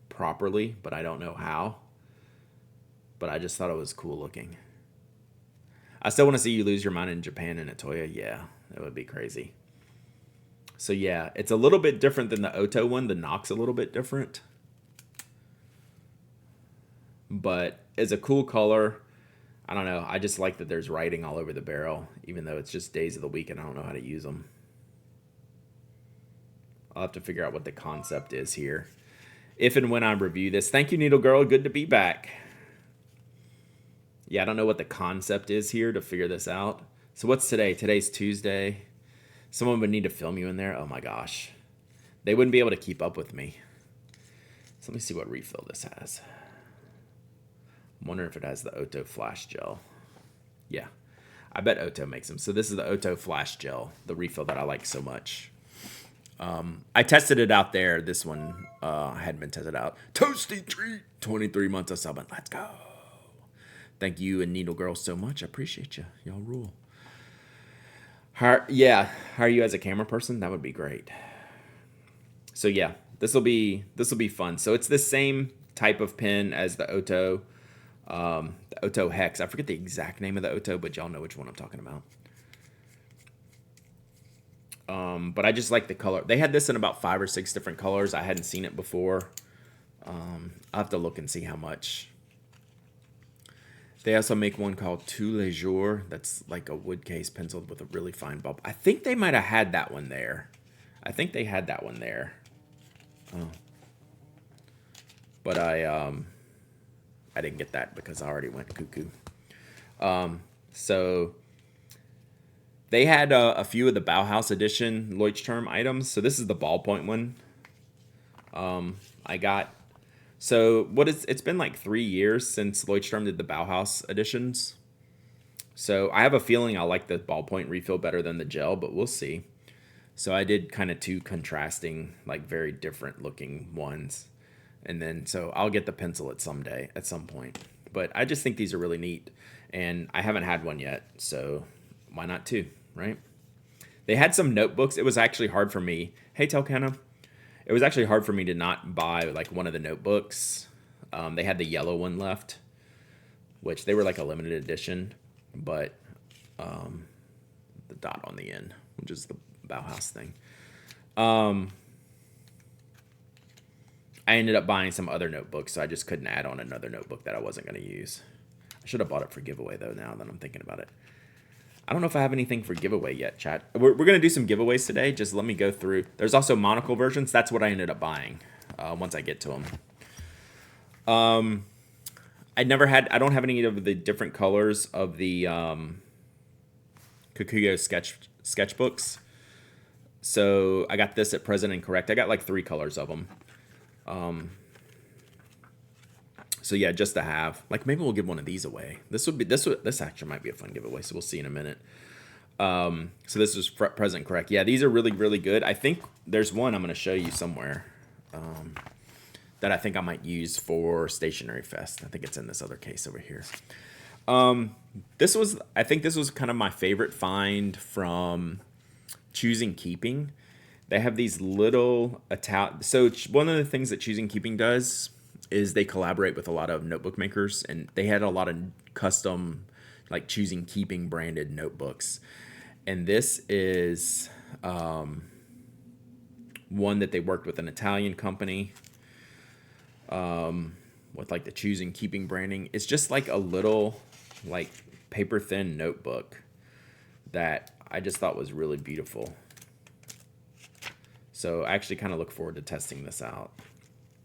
Properly, but I don't know how. But I just thought it was cool looking. I still want to see you lose your mind in Japan in a Toya. Yeah, that would be crazy. So yeah, it's a little bit different than the Oto one. The knock's a little bit different. But it's a cool color. I don't know. I just like that there's writing all over the barrel, even though it's just days of the week and I don't know how to use them. I'll have to figure out what the concept is here. If and when I review this. Thank you, Needle Girl. Good to be back. Yeah, I don't know what the concept is here to figure this out. So what's today? Today's Tuesday. Someone would need to film you in there. Oh my gosh. They wouldn't be able to keep up with me. So let me see what refill this has. I'm wondering if it has the Oto Flash Gel. Yeah, I bet Oto makes them. So this is the Oto Flash Gel, the refill that I like so much. I tested it out there. This one hadn't been tested out. Toasty Treat, 23 months of subbing. Let's go. Thank you and Needle Girl so much. I appreciate you. Y'all rule. How are you as a camera person? That would be great. So yeah, this will be fun. So it's the same type of pen as the Oto Hex. I forget the exact name of the Oto, but y'all know which one I'm talking about. But I just like the color. They had this in about 5 or 6 different colors. I hadn't seen it before. I'll have to look and see how much. They also make one called Tous les Jours. That's like a wood case pencil with a really fine bulb. I think they might have had that one there. I think they had that one there. But I didn't get that because I already went cuckoo. So they had a few of the Bauhaus edition Leuchtturm items. So this is the ballpoint one. I got. So it's been like 3 years since Leuchtturm did the Bauhaus editions. So I have a feeling I'll like the ballpoint refill better than the gel, but we'll see. So I did kind of two contrasting, like very different looking ones. And then so I'll get the pencil at some point. But I just think these are really neat. And I haven't had one yet, so why not two, right? They had some notebooks. It was actually hard for me. Hey, Telcana. It was actually hard for me to not buy like one of the notebooks. They had the yellow one left, which they were like a limited edition, but the dot on the end, which is the Bauhaus thing. I ended up buying some other notebooks, so I just couldn't add on another notebook that I wasn't going to use. I should have bought it for giveaway, though, now that I'm thinking about it. I don't know if I have anything for giveaway yet, chat. We're going to do some giveaways today. Just let me go through. There's also monocle versions. That's what I ended up buying once I get to them. I don't have any of the different colors of the Kikuyo sketchbooks. So I got this at Present and Correct. I got like 3 colors of them. So yeah, just to have, like, maybe we'll give one of these away. This actually might be a fun giveaway. So we'll see in a minute. So this is Present and Correct. Yeah, these are really, really good. I think there's one I'm going to show you somewhere that I think I might use for Stationery Fest. I think it's in this other case over here. I think this was kind of my favorite find from Choosing Keeping. They have these little so one of the things that Choosing Keeping does is they collaborate with a lot of notebook makers, and they had a lot of custom, like, Choosing Keeping branded notebooks. And this is one that they worked with an Italian company with like the Choosing Keeping branding. It's just like a little like paper thin notebook that I just thought was really beautiful. So I actually kind of look forward to testing this out,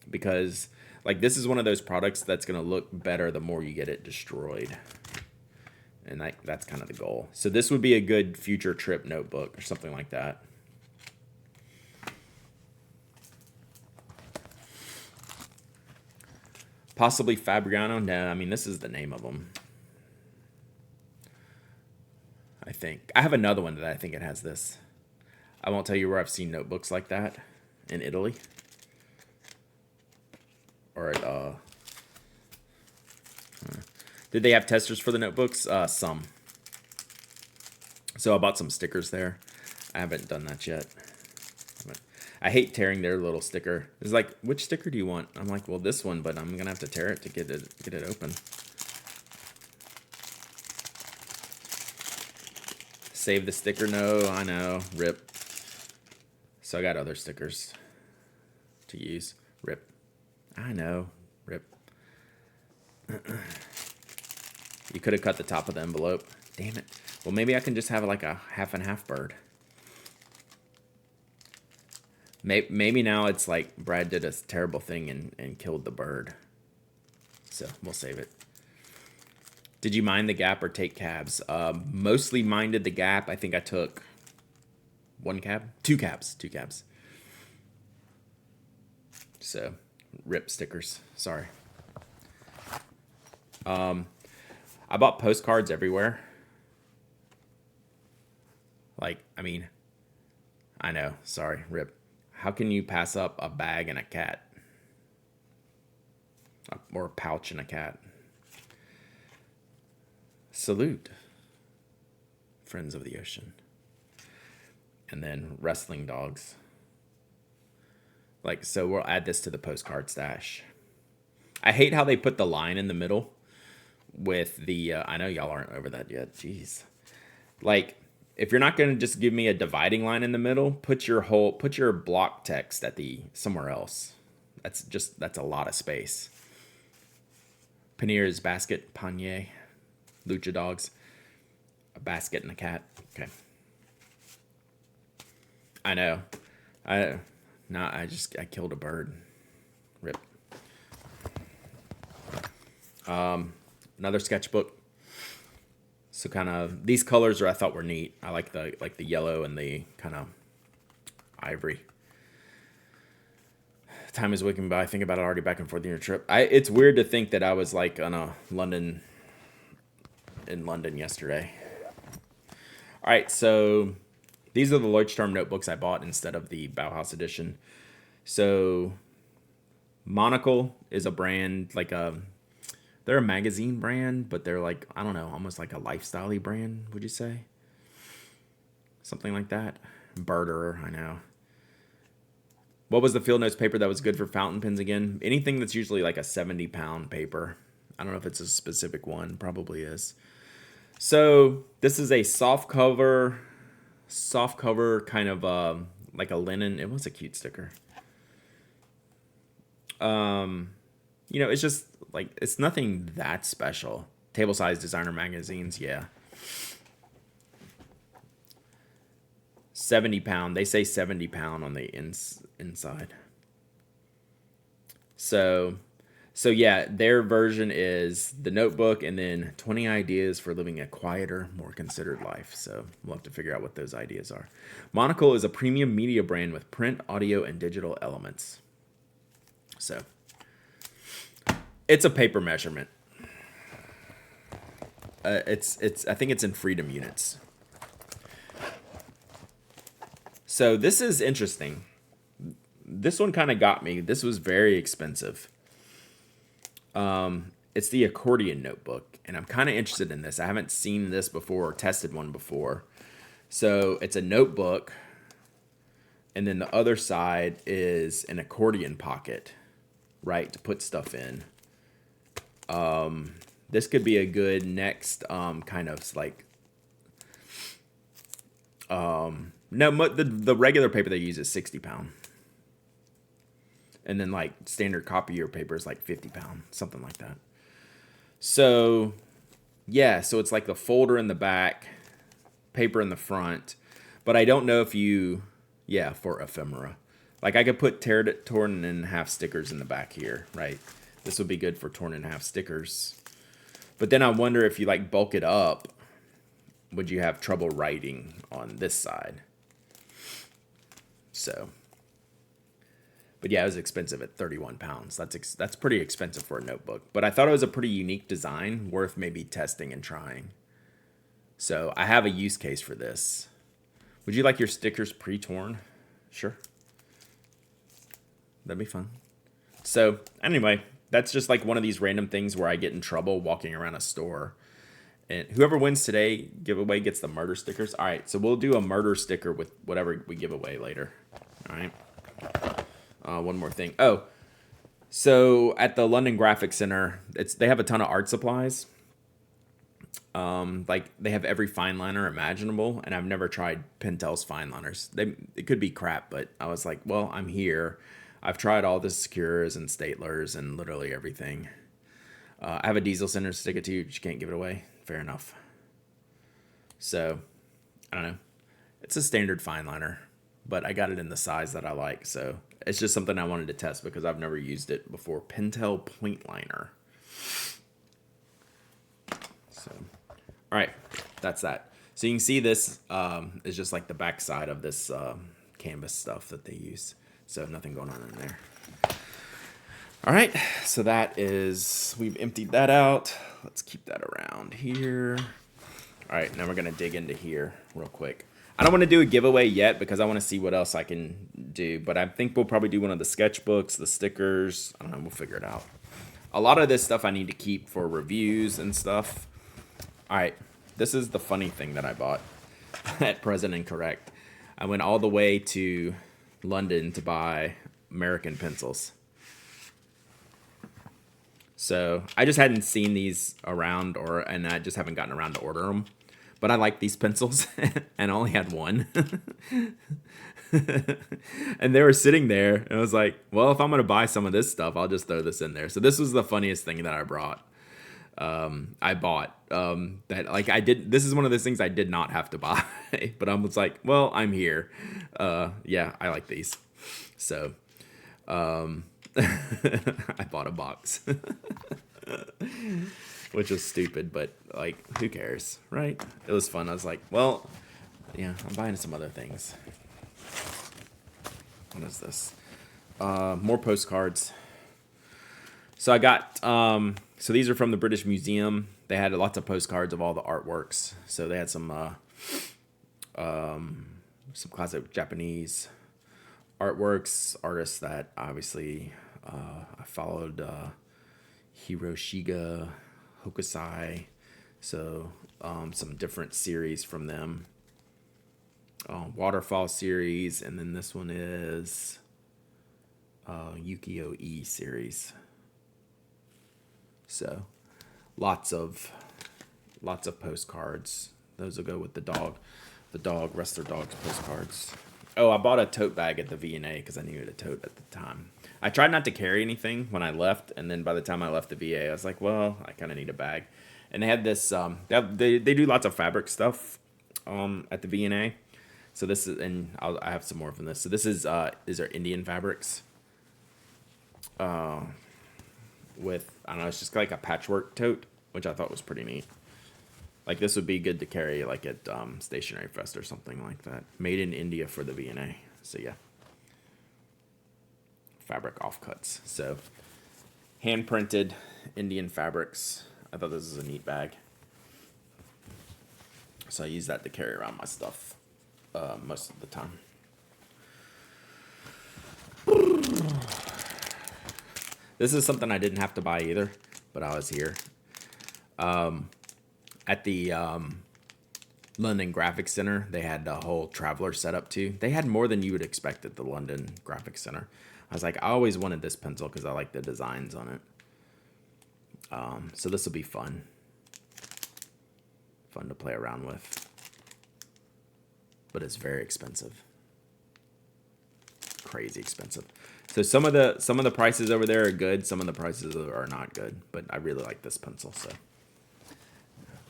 because like this is one of those products that's going to look better the more you get it destroyed. And that's kind of the goal. So this would be a good future trip notebook or something like that. Possibly Fabriano. No, I mean, this is the name of them. I think. I have another one that I think it has this. I won't tell you where I've seen notebooks like that. In Italy. Or at, did they have testers for the notebooks? Some. So I bought some stickers there. I haven't done that yet. I hate tearing their little sticker. It's like, which sticker do you want? I'm like, well, this one, but I'm going to have to tear it to get it open. Save the sticker. No, I know. Rip. So I got other stickers to use. Rip. I know. Rip. You could have cut the top of the envelope. Damn it. Well, maybe I can just have like a half and half bird. Maybe now it's like Brad did a terrible thing and killed the bird. So we'll save it. Did you mind the gap or take cabs? Mostly minded the gap. I think I took one cab? Two cabs. So, rip stickers. Sorry. I bought postcards everywhere. Like, I mean, I know. Sorry, rip. How can you pass up a bag and a cat? Or a pouch and a cat? Salute, friends of the ocean. And then wrestling dogs. Like, so we'll add this to the postcard stash. I hate how they put the line in the middle with the, I know y'all aren't over that yet. Jeez. Like, if you're not going to just give me a dividing line in the middle, put your block text at somewhere else. That's a lot of space. Panier's basket, panier, lucha dogs, a basket and a cat. Okay. I know. No, I killed a bird. Rip. Another sketchbook. So kind of these colors I thought were neat. I like the yellow and the kind of ivory. Time is wicking by. Think about it already back and forth in your trip. It's weird to think that I was like in London yesterday. All right, so these are the Leuchtturm notebooks I bought instead of the Bauhaus edition. So Monocle is a brand they're a magazine brand, but they're like, I don't know, almost like a lifestyle-y brand, would you say? Something like that. Birderer, I know. What was the field notes paper that was good for fountain pens again? Anything that's usually like a 70-pound paper. I don't know if it's a specific one. Probably is. So this is a soft cover kind of like a linen. It was a cute sticker. It's just like, it's nothing that special. Table size designer magazines, yeah. 70-pound. They say 70-pound on the inside. So yeah, their version is the notebook and then 20 ideas for living a quieter, more considered life. So we'll have to figure out what those ideas are. Monocle is a premium media brand with print, audio, and digital elements. So it's a paper measurement. I think it's in freedom units. So this is interesting. This one kind of got me. This was very expensive. It's the accordion notebook, and I'm kind of interested in this. I haven't seen this before or tested one before. So it's a notebook, and then the other side is an accordion pocket, right, to put stuff in. This could be a good next kind of like no, the regular paper they use is 60-pound. And then like standard copier paper is like 50-pound, something like that. So yeah, so it's like the folder in the back, paper in the front. But I don't know if for ephemera. Like I could put torn in half stickers in the back here, right? This would be good for torn in half stickers. But then I wonder if you like bulk it up, would you have trouble writing on this side? So, but yeah, it was expensive at 31 pounds. That's pretty expensive for a notebook. But I thought it was a pretty unique design, worth maybe testing and trying. So I have a use case for this. Would you like your stickers pre-torn? Sure. That'd be fun. So anyway, that's just like one of these random things where I get in trouble walking around a store. And whoever wins today giveaway gets the murder stickers. All right, so we'll do a murder sticker with whatever we give away later. All right. One more thing. Oh, so at the London Graphic Center, they have a ton of art supplies. Like they have every fine liner imaginable, and I've never tried Pentel's fine liners. It could be crap, but I was like, well, I'm here. I've tried all the Secures and Staplers and literally everything. I have a Diesel Center to stick it to, but you can't give it away. Fair enough. So, I don't know. It's a standard fine liner, but I got it in the size that I like. So, it's just something I wanted to test because I've never used it before. Pentel Point Liner. So, all right. That's that. So, you can see this is just like the back side of this canvas stuff that they use. So, nothing going on in there. All right, so we've emptied that out. Let's keep that around here. All right, now we're gonna dig into here real quick. I don't wanna do a giveaway yet because I wanna see what else I can do, but I think we'll probably do one of the sketchbooks, the stickers. I don't know, we'll figure it out. A lot of this stuff I need to keep for reviews and stuff. All right, this is the funny thing that I bought at Present and Correct. I went all the way to London to buy American pencils. So I just hadn't seen these around, and I just haven't gotten around to order them. But I like these pencils, and I only had one. And they were sitting there, and I was like, well, if I'm going to buy some of this stuff, I'll just throw this in there. So this was the funniest thing that I bought. That like this is one of those things I did not have to buy, but I was like, well, I'm here. Yeah, I like these. So I bought a box, which was stupid, but like, who cares, right? It was fun. I was like, well, yeah, I'm buying some other things. What is this? More postcards. So I got, so these are from the British Museum. They had lots of postcards of all the artworks. So they had some classic Japanese artworks, artists that obviously I followed, Hiroshiga Hokusai. So some different series from them. Waterfall series, and then this one is Yukio E series. So lots of postcards. Those will go with the dog. The dog, rest their dogs postcards. Oh, I bought a tote bag at the V&A because I needed a tote at the time. I tried not to carry anything when I left, and then by the time I left the VA, I was like, well, I kind of need a bag. And they had this, they do lots of fabric stuff at the V&A. So this is, and I have some more from this. So these are Indian fabrics. With, I don't know, it's just like a patchwork tote, which I thought was pretty neat. Like, this would be good to carry, like, at Stationery Fest or something like that. Made in India for the V&A. So, yeah. Fabric offcuts. So, hand-printed Indian fabrics. I thought this was a neat bag. So, I use that to carry around my stuff most of the time. This is something I didn't have to buy either, but I was here. At the London Graphic Center, they had a whole traveler setup too. They had more than you would expect at the London Graphic Center. I was like, I always wanted this pencil because I like the designs on it. So this will be fun. Fun to play around with. But it's very expensive. Crazy expensive. So some of the prices over there are good. Some of the prices are not good. But I really like this pencil, so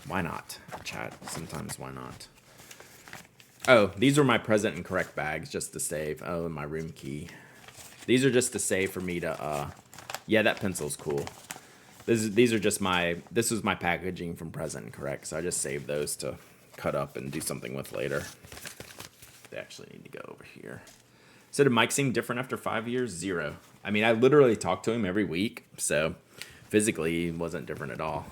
why not, chat? Sometimes why not? Oh, these are my present and correct bags just to save. Oh, and my room key. These are just to save for me to, yeah, that pencil's cool. These are just this was my packaging from present and correct, so I just saved those to cut up and do something with later. They actually need to go over here. So did Mike seem different after 5 years? 0. I mean, I literally talk to him every week, so physically he wasn't different at all.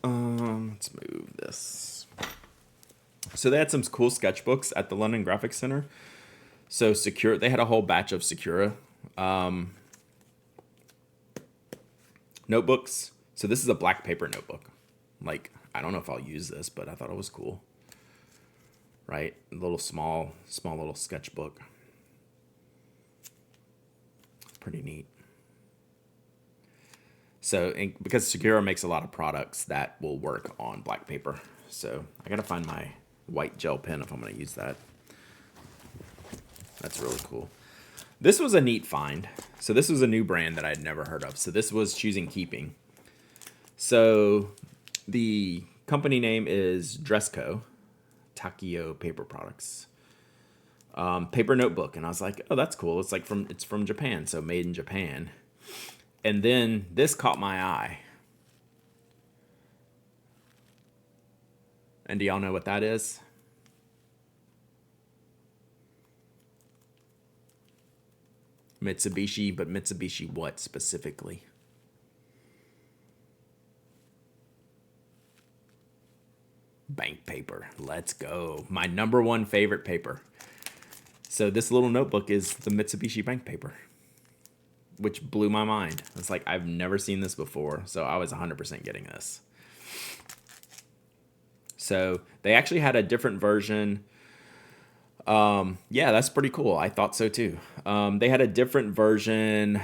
Let's move this. So they had some cool sketchbooks at the London Graphic Center. So they had a whole batch of Sakura notebooks. So this is a black paper notebook. Like, I don't know if I'll use this, but I thought it was cool. Right? A little small little sketchbook. Pretty neat. So, because Sakura makes a lot of products that will work on black paper. So, I gotta find my white gel pen if I'm gonna use that. That's really cool. This was a neat find. So, this was a new brand that I'd never heard of. So, this was Choosing Keeping. So, the company name is Dressco. Takio Paper Products. Paper notebook. And I was like, oh, that's cool. It's from Japan. So, made in Japan. And then this caught my eye. And do y'all know what that is? Mitsubishi, but Mitsubishi what specifically? Bank paper. Let's go. My number one favorite paper. So this little notebook is the Mitsubishi bank paper, which blew my mind. It's like, I've never seen this before, so I was 100% getting this. So they actually had a different version. Yeah, that's pretty cool. I thought so too. They had a different version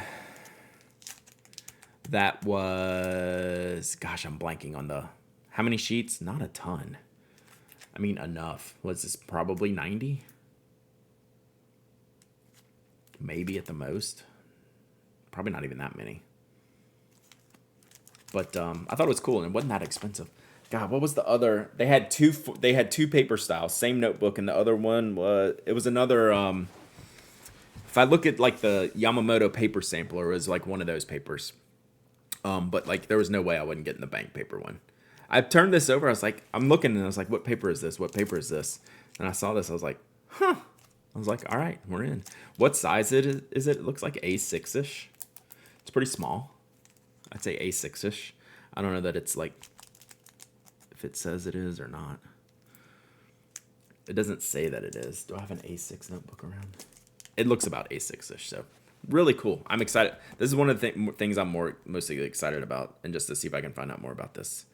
that was, gosh, I'm blanking on how many sheets? Not a ton. I mean, enough. Was this probably 90? Maybe at the most. Probably not even that many. But I thought it was cool, and it wasn't that expensive. God, what was the other? They had two paper styles, same notebook, and the other one was it was another. If I look at like the Yamamoto paper sampler, it was like one of those papers. But like there was no way I wouldn't get in the bank paper one. I turned this over. I was like, I'm looking and I was like, what paper is this? What paper is this? And I saw this. I was like, huh. I was like, all right, we're in. What size is it? It looks like A6-ish. It's pretty small. I'd say A6-ish. I don't know that it's like, if it says it is or not. It doesn't say that it is. Do I have an A6 notebook around? It looks about A6-ish, so really cool. I'm excited. This is one of the things I'm mostly excited about, and just to see if I can find out more about this.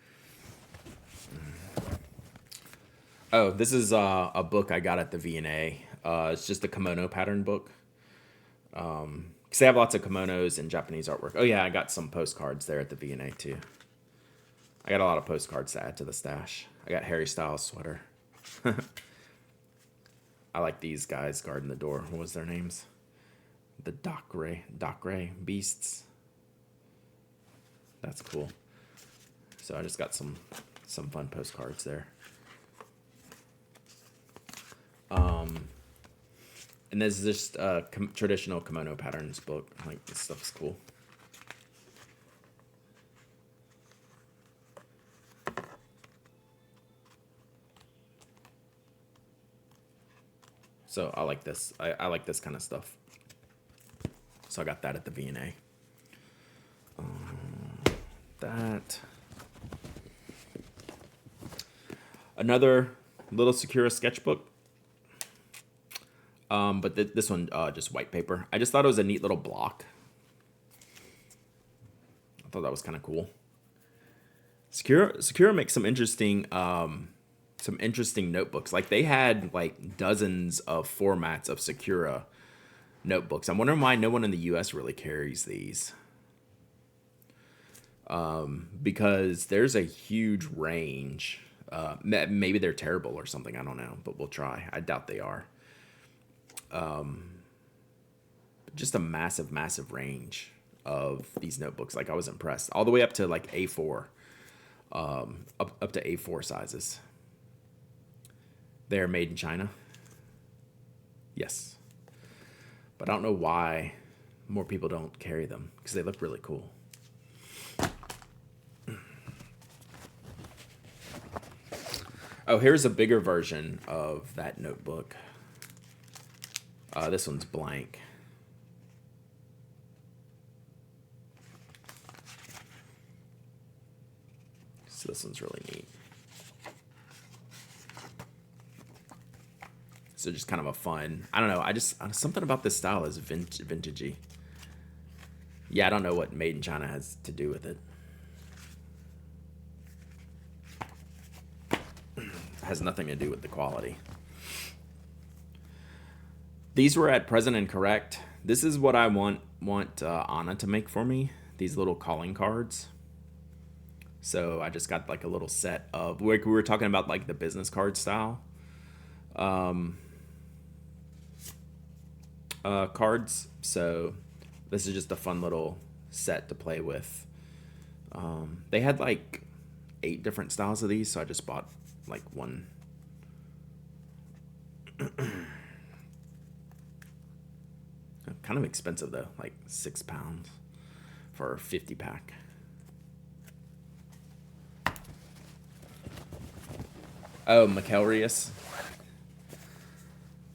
Oh, this is a book I got at the V&A. It's just a kimono pattern book. Because they have lots of kimonos and Japanese artwork. Oh yeah, I got some postcards there at the V&A too. I got a lot of postcards to add to the stash. I got Harry Styles sweater. I like these guys guarding the door. What was their names? The Docray Beasts. That's cool. So I just got some fun postcards there. And this is just a traditional kimono patterns book. Like, this stuff's cool. So I like this. I like this kind of stuff. So I got that at the V&A. That. Another little Sakura sketchbook. But this one, just white paper. I just thought it was a neat little block. I thought that was kind of cool. Sakura makes some interesting notebooks. Like they had like dozens of formats of Sakura notebooks. I'm wondering why no one in the U.S. really carries these. Because there's a huge range. Maybe they're terrible or something. I don't know, but we'll try. I doubt they are. Just a massive range of these notebooks. Like I was impressed, all the way up to like A4, up to A4 sizes. They're made in China. Yes, but I don't know why more people don't carry them because they look really cool. Oh, here's a bigger version of that notebook. This one's blank. So this one's really neat. So just kind of a fun, I don't know, something about this style is vintagey. Yeah, I don't know what made in China has to do with it. It has nothing to do with the quality. These were at Present and Correct. This is what I want Anna to make for me. These little calling cards. So I just got like a little set of, we were talking about like the business card style cards. So this is just a fun little set to play with. They had like 8 different styles of these, so I just bought like one. Kind of expensive though, like £6 for a 50 pack. Oh, McElreus.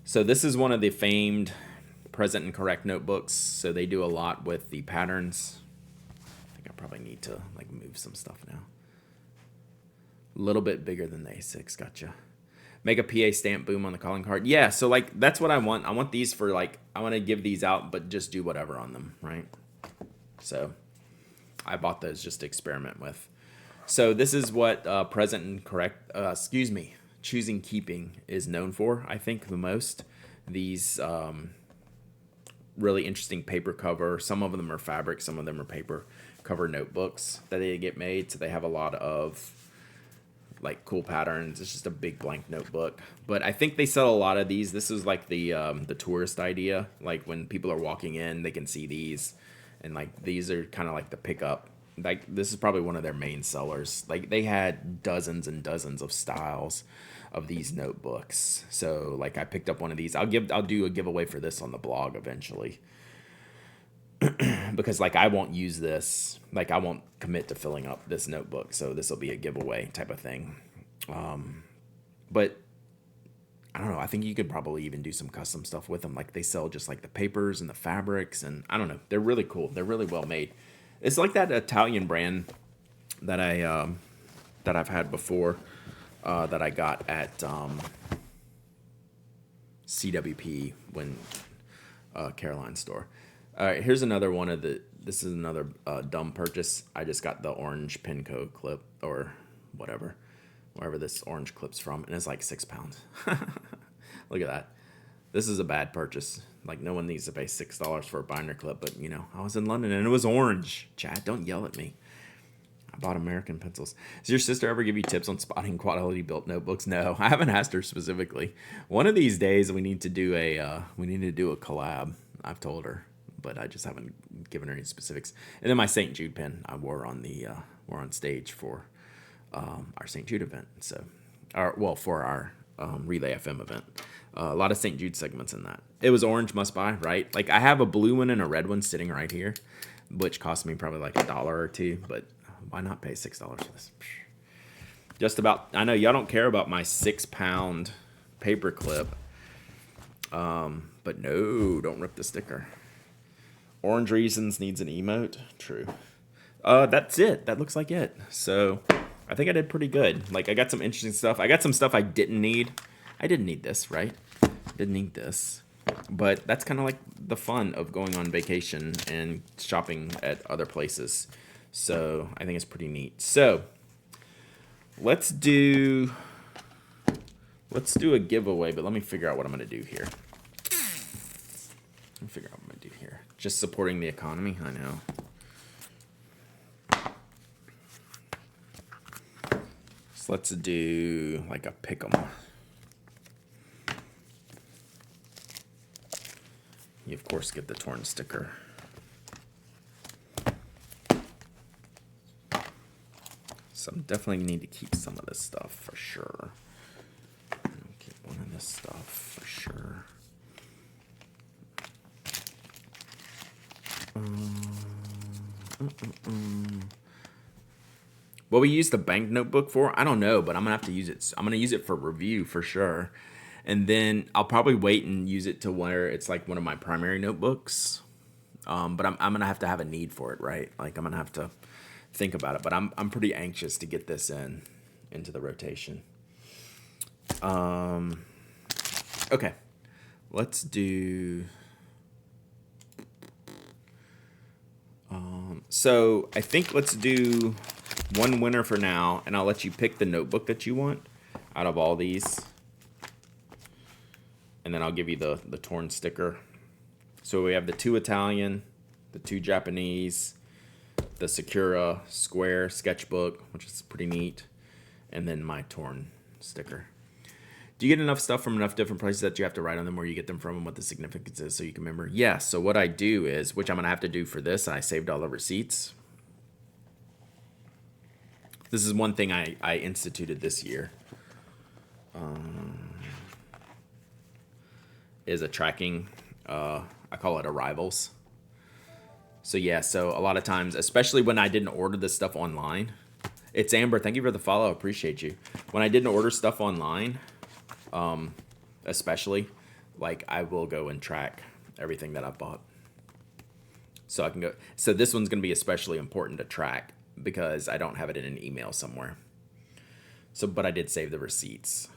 So this is one of the famed Present and Correct notebooks. So they do a lot with the patterns. I think I probably need to like move some stuff now. A little bit bigger than the A6. Gotcha. Make a PA stamp boom on the calling card. Yeah, so like that's what I want. I want these for like, I want to give these out, but just do whatever on them, right? So I bought those just to experiment with. So this is what Present and Correct, Choosing Keeping is known for, I think, the most. These really interesting paper cover. Some of them are fabric, some of them are paper cover notebooks that they get made. So they have a lot of like cool patterns. It's just a big blank notebook. But I think they sell a lot of these. This is like the tourist idea. Like when people are walking in, they can see these. And like these are kind of like the pickup like this is probably one of their main sellers. Like they had dozens and dozens of styles of these notebooks. So like I picked up one of these. I'll do a giveaway for this on the blog eventually. Because like I won't use this. Like I won't commit to filling up this notebook. So this will be a giveaway type of thing. But I don't know. I think you could probably even do some custom stuff with them. Like they sell just like the papers and the fabrics, and I don't know. They're really cool. They're really well made. It's like that Italian brand that I've had before, that I got at CWP when Caroline store. All right, here's another one of the. This is another dumb purchase. I just got the orange Pinco clip or whatever, wherever this orange clip's from, and it's like £6. Look at that. This is a bad purchase. Like no one needs to pay $6 for a binder clip, but you know, I was in London and it was orange. Chad, don't yell at me. I bought American pencils. Does your sister ever give you tips on spotting quality built notebooks? No, I haven't asked her specifically. One of these days we need to do a collab. I've told her, but I just haven't given her any specifics. And then my St. Jude pen I wore on stage for our St. Jude event. So, for our Relay FM event. A lot of St. Jude segments in that. It was orange must buy, right? Like I have a blue one and a red one sitting right here, which cost me probably like $1 or $2, but why not pay $6 for this? Just about. I know y'all don't care about my 6-pound paper clip, but no, don't rip the sticker. Orange Reasons needs an emote. True. That's it. That looks like it. So I think I did pretty good. Like I got some interesting stuff. I got some stuff I didn't need. I didn't need this, right? Didn't need this. But that's kind of like the fun of going on vacation and shopping at other places. So I think it's pretty neat. So let's do a giveaway, but let me figure out what I'm going to do here. Just supporting the economy, I know. So let's do like a pick'em. You of course get the torn sticker. So I'm definitely need to keep some of this stuff for sure. Keep one of this stuff for sure. What we use the bank notebook for, I don't know, but I'm gonna have to use it. I'm gonna use it for review for sure, and then I'll probably wait and use it to where it's like one of my primary notebooks. But I'm gonna have to have a need for it, right? Like I'm gonna have to think about it. But I'm pretty anxious to get this into the rotation. Okay, let's do. So I think let's do one winner for now, and I'll let you pick the notebook that you want out of all these. And then I'll give you the torn sticker. So we have the 2 Italian, the 2 Japanese, the Sakura square sketchbook, which is pretty neat, and then my torn sticker. Do you get enough stuff from enough different places that you have to write on them where you get them from and what the significance is so you can remember? Yeah, so what I do is, which I'm going to have to do for this, I saved all the receipts. This is one thing I instituted this year. Is a tracking, I call it arrivals. So yeah, so a lot of times, especially when I didn't order this stuff online. It's Amber, thank you for the follow, appreciate you. When I didn't order stuff online, especially, like I will go and track everything that I've bought. So I can go. So this one's going to be especially important to track because I don't have it in an email somewhere. So, but I did save the receipts.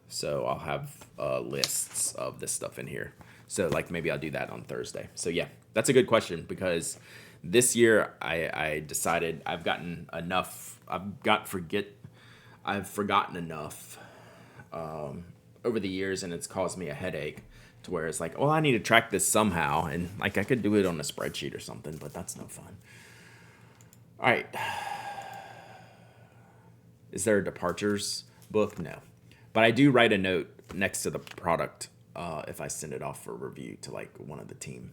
So I'll have lists of this stuff in here. So like maybe I'll do that on Thursday. So yeah, that's a good question because this year I decided I've gotten enough. I've forgotten enough over the years, and it's caused me a headache to where it's like, well, I need to track this somehow, and like I could do it on a spreadsheet or something, but that's no fun. All right. Is there a departures book? No, but I do write a note next to the product if I send it off for review to like one of the team.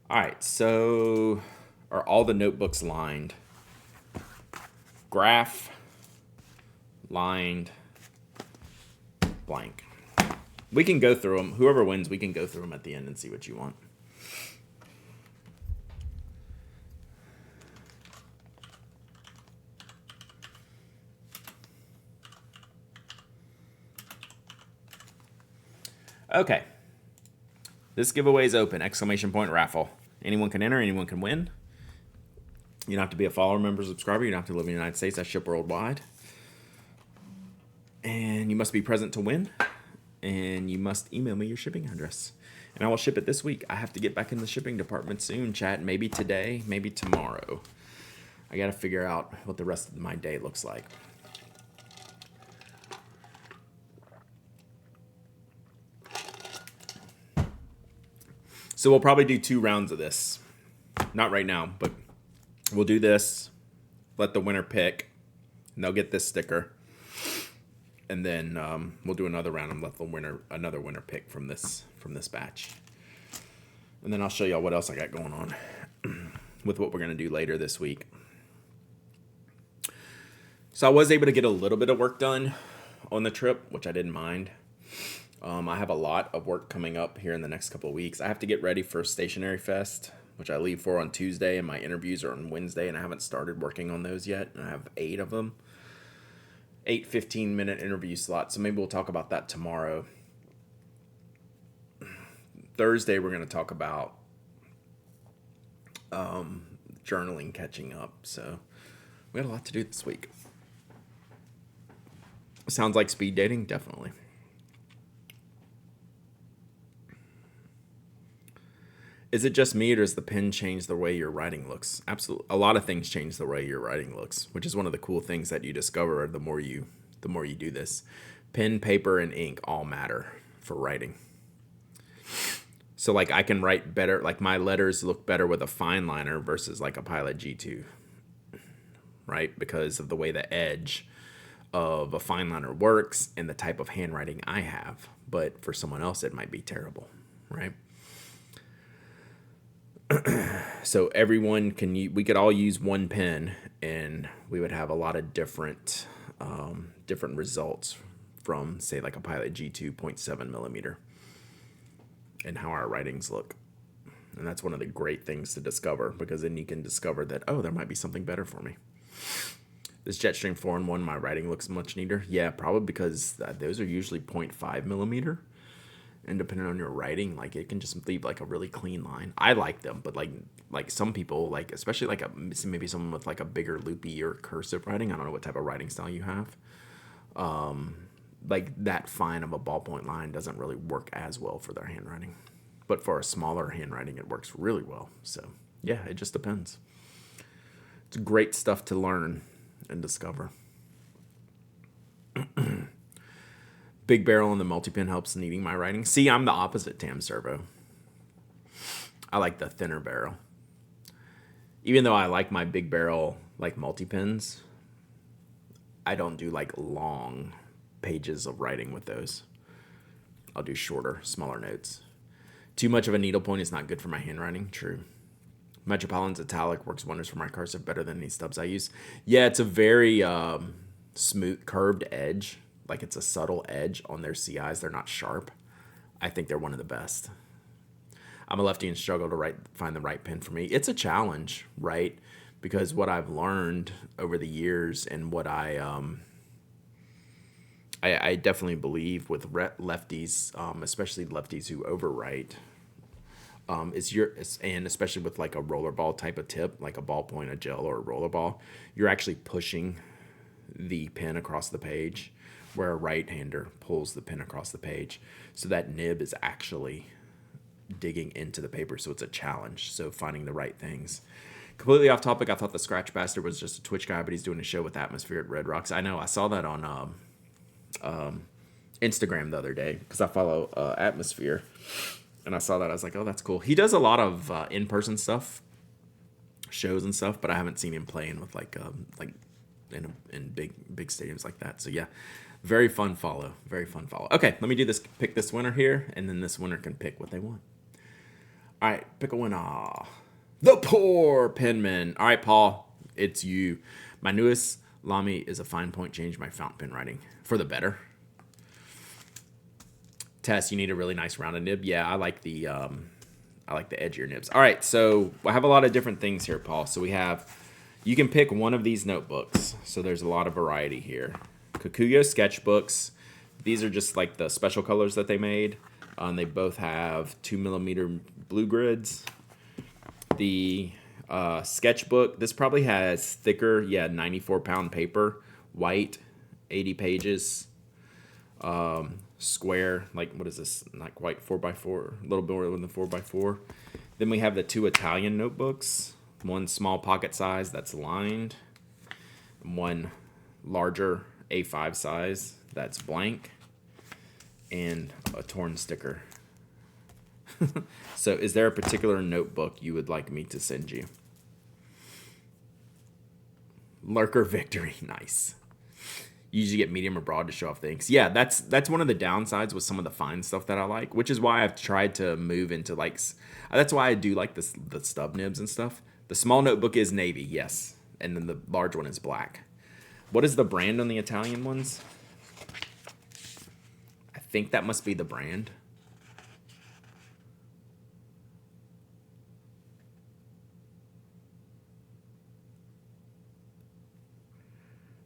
All right, so Are all the notebooks lined? Graph, lined, blank. We can go through them. Whoever wins, we can go through them at the end and see what you want. Okay. This giveaway is open. Exclamation point raffle. Anyone can enter. Anyone can win. You don't have to be a follower, member, subscriber. You don't have to live in the United States. I ship worldwide. And you must be present to win. And you must email me your shipping address. And I will ship it this week. I have to get back in the shipping department soon, chat. Maybe today, maybe tomorrow. I got to figure out what the rest of my day looks like. So we'll probably do 2 rounds of this. Not right now, but we'll do this. Let the winner pick. And they'll get this sticker. And then we'll do another round and let the another winner pick from this batch. And then I'll show y'all what else I got going on with what we're going to do later this week. So I was able to get a little bit of work done on the trip, which I didn't mind. I have a lot of work coming up here in the next couple of weeks. I have to get ready for Stationery Fest, which I leave for on Tuesday, and my interviews are on Wednesday, and I haven't started working on those yet. And I have 8 of them. 8 15-minute interview slots, so maybe we'll talk about that tomorrow. Thursday, we're going to talk about journaling catching up. So we got a lot to do this week. Sounds like speed dating? Definitely. Is it just me, or does the pen change the way your writing looks? Absolutely. A lot of things change the way your writing looks, which is one of the cool things that you discover the more you do this. Pen, paper, and ink all matter for writing. So like I can write better, like my letters look better with a fine liner versus like a Pilot G2, right? Because of the way the edge of a fine liner works and the type of handwriting I have. But for someone else, it might be terrible, right? So everyone we could all use one pen, and we would have a lot of different results from, say, like a Pilot G2 0.7 millimeter, and how our writings look. And that's one of the great things to discover, because then you can discover that, oh, there might be something better for me. This Jetstream 4-in-1, my writing looks much neater. Yeah, probably because those are usually 0.5 millimeter. And depending on your writing, like it can just leave like a really clean line. I like them, but like some people, like especially like maybe someone with like a bigger loopy or cursive writing. I don't know what type of writing style you have. Like that fine of a ballpoint line doesn't really work as well for their handwriting. But for a smaller handwriting, it works really well. So yeah, it just depends. It's great stuff to learn and discover. Big barrel on the multi-pen helps kneading my writing. See, I'm the opposite, Tam Servo. I like the thinner barrel. Even though I like my big barrel, like multi-pens, I don't do like long pages of writing with those. I'll do shorter, smaller notes. Too much of a needle point is not good for my handwriting. True. Metropolitan's Italic works wonders for my cursive, better than any stubs I use. Yeah, it's a very smooth, curved edge. Like it's a subtle edge on their CIs. They're not sharp. I think they're one of the best. I'm a lefty and struggle to find the right pen for me. It's a challenge, right? Because what I've learned over the years, and what I definitely believe with lefties, especially lefties who overwrite, and especially with like a rollerball type of tip, like a ballpoint, a gel, or a rollerball, you're actually pushing the pen across the page, where a right-hander pulls the pen across the page. So that nib is actually digging into the paper, so it's a challenge. So finding the right things. Completely off topic, I thought the Scratch Bastard was just a Twitch guy, but he's doing a show with Atmosphere at Red Rocks. I know, I saw that on Instagram the other day, because I follow Atmosphere, and I saw that. I was like, oh, that's cool. He does a lot of in-person stuff, shows and stuff, but I haven't seen him playing with like in big stadiums like that. So yeah, very fun follow. Very fun follow. Okay, let me do this. Pick this winner here, and then this winner can pick what they want. All right, pick a winner. The poor penman. All right, Paul, it's you. My newest Lamy is a fine point change my fountain pen writing for the better. Tess, you need a really nice rounded nib. Yeah, I like the edgier nibs. All right, so I have a lot of different things here, Paul. So you can pick one of these notebooks. So there's a lot of variety here. Kikuyo sketchbooks. These are just like the special colors that they made. They both have 2mm blue grids. The sketchbook, this probably has thicker, 94-pound paper, white, 80 pages, square, like what is this? Not quite 4x4, a little bit more than 4x4. Then we have the two Italian notebooks, one small pocket size that's lined, one larger A5 size that's blank, and a torn sticker. So is there a particular notebook you would like me to send you? Lurker Victory, nice. You usually get medium or broad to show off things. Yeah, that's one of the downsides with some of the fine stuff that I like, which is why I've tried to move into like, that's why I do like the stub nibs and stuff. The small notebook is navy, yes, and then the large one is black. What is the brand on the Italian ones? I think that must be the brand.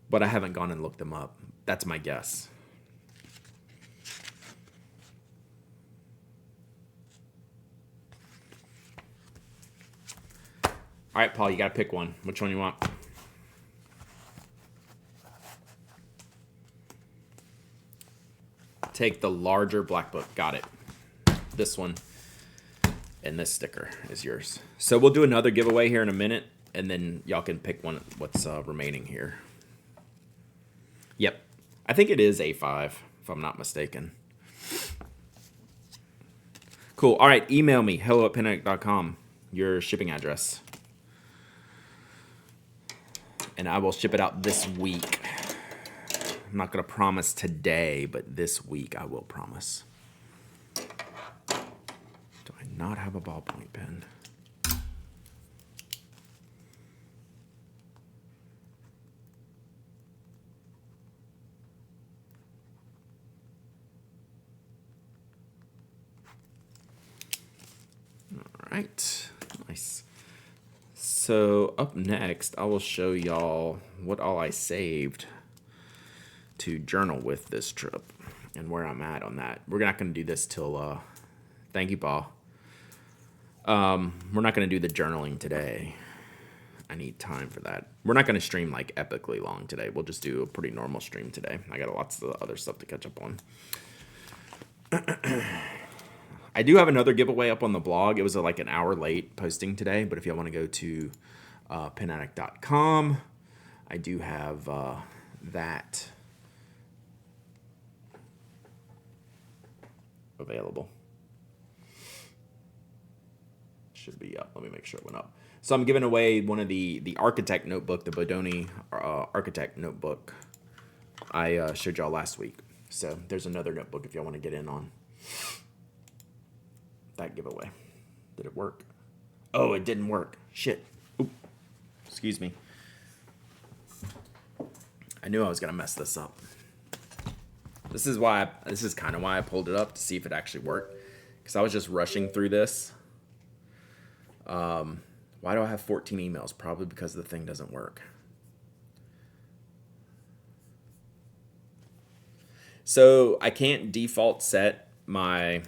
But I haven't gone and looked them up. That's my guess. All right, Paul, you got to pick one. Which one you want? Take the larger black book. Got it. This one and this sticker is yours. So we'll do another giveaway here in a minute, and then y'all can pick one what's remaining here. Yep. I think it is A5, if I'm not mistaken. Cool. All right. Email me, hello@penaddict.com, your shipping address. And I will ship it out this week. I'm not going to promise today, but this week I will promise. Do I not have a ballpoint pen? Right, nice. So up next, I will show y'all what all I saved to journal with this trip and where I'm at on that. We're not going to do this till, thank you, Paul. We're not going to do the journaling today. I need time for that. We're not going to stream like epically long today. We'll just do a pretty normal stream today. I got lots of other stuff to catch up on. I do have another giveaway up on the blog. It was like an hour late posting today, but if y'all want to go to penaddict.com, I do have that available. Should be up. Let me make sure it went up. So I'm giving away one of the Architect notebook, the Bodoni Architect notebook I showed y'all last week. So there's another notebook if y'all want to get in on that giveaway. Did it work? Oh, it didn't work. Shit. Oop. Excuse me. I knew I was gonna mess this up. This is kind of why I pulled it up to see if it actually worked, because I was just rushing through this. Why do I have 14 emails? Probably because the thing doesn't work. So I can't default set my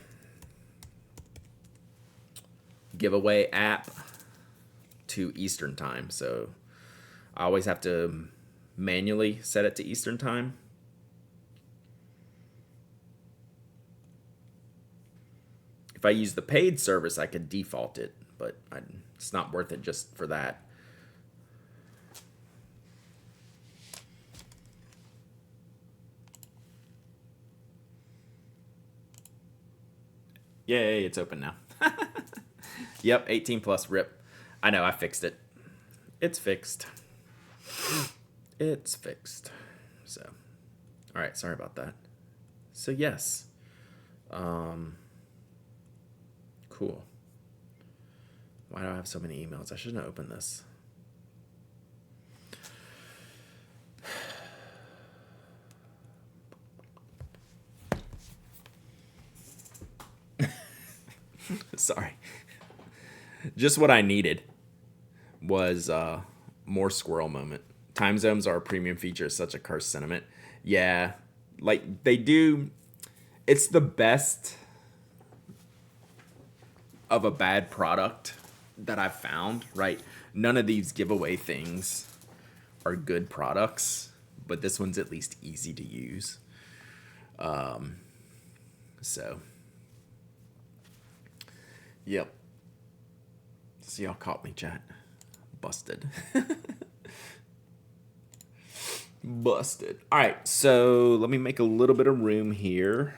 giveaway app to Eastern time. So I always have to manually set it to Eastern time. If I use the paid service, I could default it, but it's not worth it just for that. Yay, it's open now. Yep, 18 plus, rip. I know, I fixed it. It's fixed. It's fixed. So, all right, sorry about that. So, yes. Cool. Why do I have so many emails? I shouldn't have opened this. Sorry. Just what I needed was more squirrel moment. Time zones are a premium feature. Such a cursed sentiment. Yeah, like they do. It's the best of a bad product that I've found, right? None of these giveaway things are good products, but this one's at least easy to use. So, yep. See, y'all caught me, chat. Busted. Busted. All right, so let me make a little bit of room here.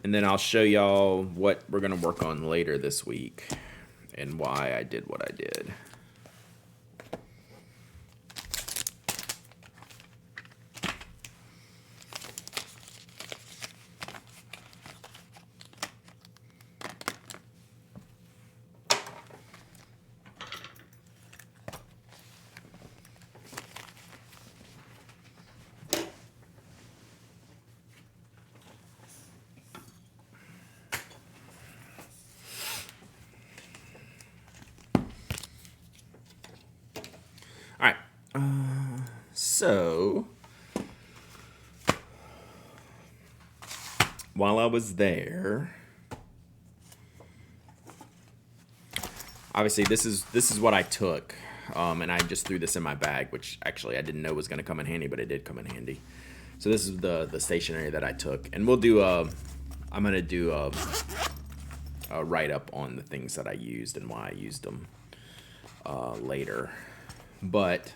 And then I'll show y'all what we're going to work on later this week and why I did what I did. All right. So while I was there, obviously this is what I took, and I just threw this in my bag, which actually I didn't know was going to come in handy, but it did come in handy. So this is the stationery that I took, and we'll do I'm gonna do a write up on the things that I used and why I used them later. But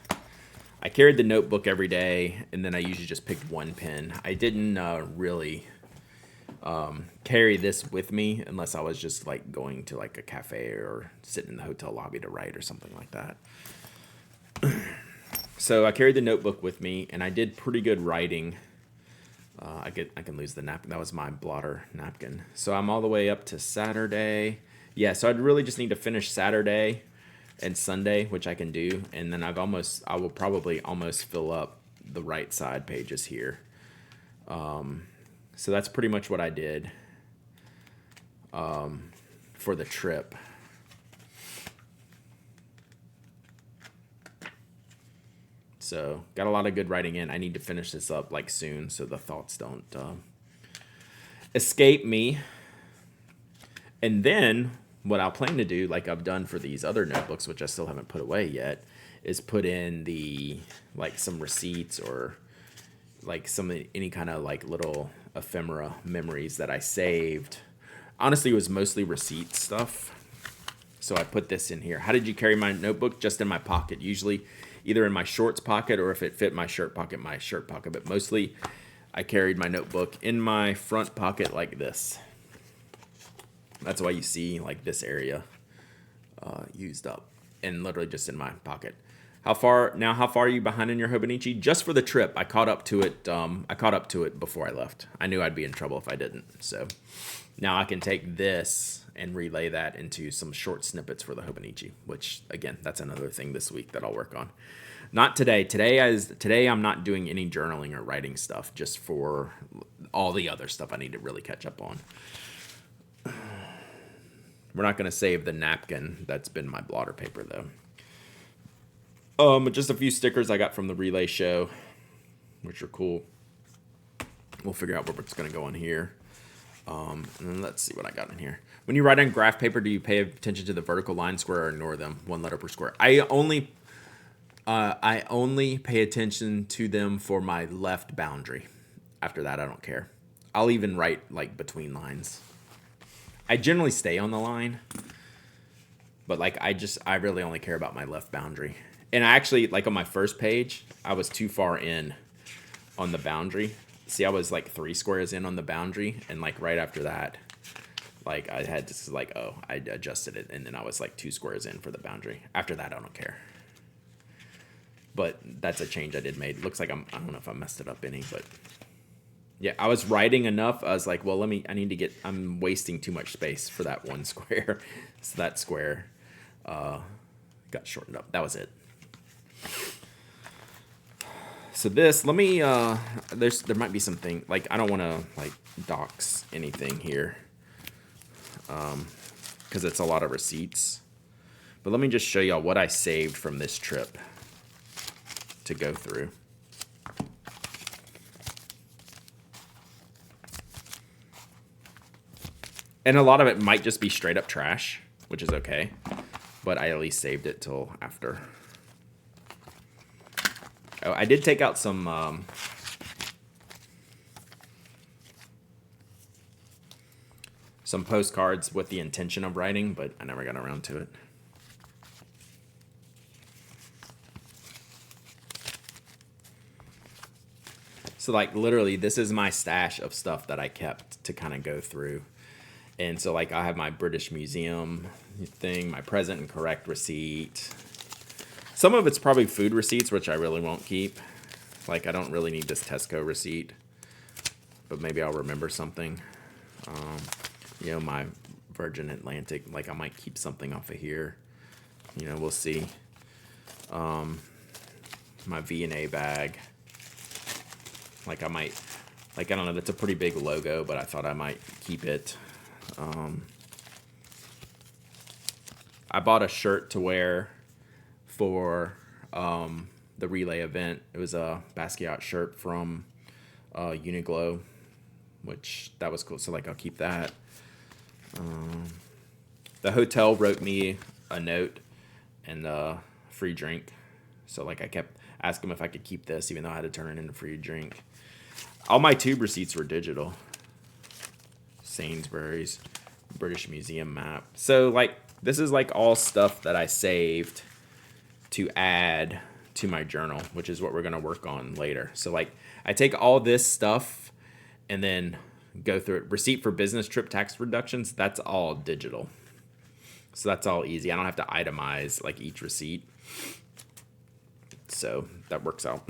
I carried the notebook every day, and then I usually just picked one pen. I didn't really carry this with me unless I was just like going to like a cafe or sitting in the hotel lobby to write or something like that. So I carried the notebook with me, and I did pretty good writing. I can lose the napkin. That was my blotter napkin. So I'm all the way up to Saturday. Yeah, so I'd really just need to finish Saturday and Sunday, which I can do, and then I will probably almost fill up the right side pages here. So that's pretty much what I did for the trip. So got a lot of good writing in. I need to finish this up like soon so the thoughts don't escape me. And then what I'll plan to do, like I've done for these other notebooks, which I still haven't put away yet, is put in some receipts or like any kind of like little ephemera memories that I saved. Honestly, it was mostly receipt stuff. So I put this in here. How did you carry my notebook? Just in my pocket, usually either in my shorts pocket or if it fit my shirt pocket, But mostly I carried my notebook in my front pocket like this. That's why you see like this area used up and literally just in my pocket. How far are you behind in your Hobonichi? Just for the trip, I caught up to it. I caught up to it before I left. I knew I'd be in trouble if I didn't. So now I can take this and relay that into some short snippets for the Hobonichi, which again, that's another thing this week that I'll work on. Not today. Today I'm not doing any journaling or writing stuff, just for all the other stuff I need to really catch up on. We're not going to save the napkin that's been my blotter paper though. Just a few stickers I got from the relay show, which are cool. We'll figure out what's going to go on here. And then let's see what I got in here. When you write on graph paper, do you pay attention to the vertical line square or ignore them? 1 letter per square. I only pay attention to them for my left boundary. After that, I don't care. I'll even write like between lines. I generally stay on the line, but like I really only care about my left boundary. And I actually, like on my first page, I was too far in on the boundary. See, I was like 3 squares in on the boundary, and like right after that, like I had to like, oh, I adjusted it, and then I was like 2 squares in for the boundary. After that, I don't care. but that's a change I did made. Looks like I don't know if I messed it up any, but yeah, I was writing enough. I was like, well, I'm wasting too much space for that one square. So that square got shortened up. That was it. So this, let me, there might be something, like, I don't want to, like, dox anything here, because it's a lot of receipts. But let me just show y'all what I saved from this trip to go through. And a lot of it might just be straight up trash, which is okay. But I at least saved it till after. Oh, I did take out some postcards with the intention of writing, but I never got around to it. So, like, literally, this is my stash of stuff that I kept to kind of go through. And so, like, I have my British Museum thing, my present and correct receipt. Some of it's probably food receipts, which I really won't keep. Like, I don't really need this Tesco receipt, but maybe I'll remember something. You know, my Virgin Atlantic, like, I might keep something off of here. You know, we'll see. My V&A bag. Like, I might, like, I don't know, that's a pretty big logo, but I thought I might keep it. I bought a shirt to wear for the relay event. It was a Basquiat shirt from Uniqlo, which that was cool. So, like, I'll keep that. The hotel wrote me a note and a free drink. So, like, I kept asking them if I could keep this, even though I had to turn it into free drink. All my tube receipts were digital. Sainsbury's, British Museum map. So, like, this is, like, all stuff that I saved to add to my journal, which is what we're going to work on later. So, like, I take all this stuff and then go through it. Receipt for business trip tax reductions, that's all digital. So that's all easy. I don't have to itemize, like, each receipt. So that works out.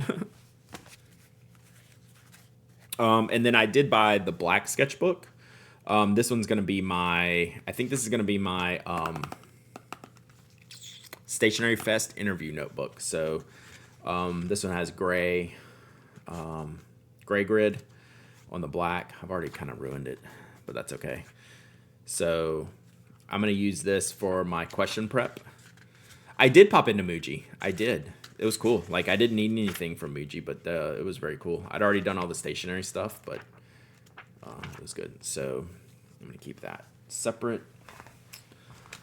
And then I did buy the black sketchbook. This one's going to be I think this is going to be my Stationery Fest interview notebook. So this one has gray grid on the black. I've already kind of ruined it, but that's okay. So I'm going to use this for my question prep. I did pop into Muji. I did. It was cool. Like, I didn't need anything from Muji, but it was very cool. I'd already done all the stationery stuff, but it was good. So I'm going to keep that separate.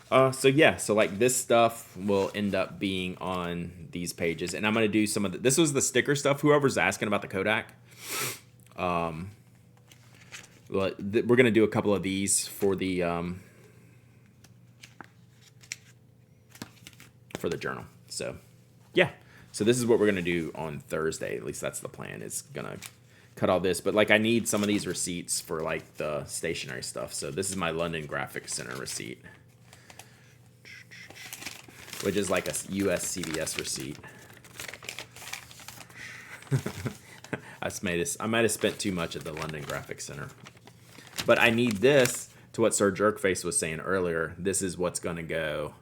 So yeah, so like this stuff will end up being on these pages, and I'm going to do some of this was the sticker stuff. Whoever's asking about the Kodak, we're going to do a couple of these for the journal. So yeah, so this is what we're going to do on Thursday. At least that's the plan. It's going to cut all this, but like I need some of these receipts for like the stationery stuff. So this is my London Graphic Center receipt, which is like a US CVS receipt. I might have spent too much at the London Graphic Center, but I need this to what Sir Jerkface was saying earlier. This is what's going to go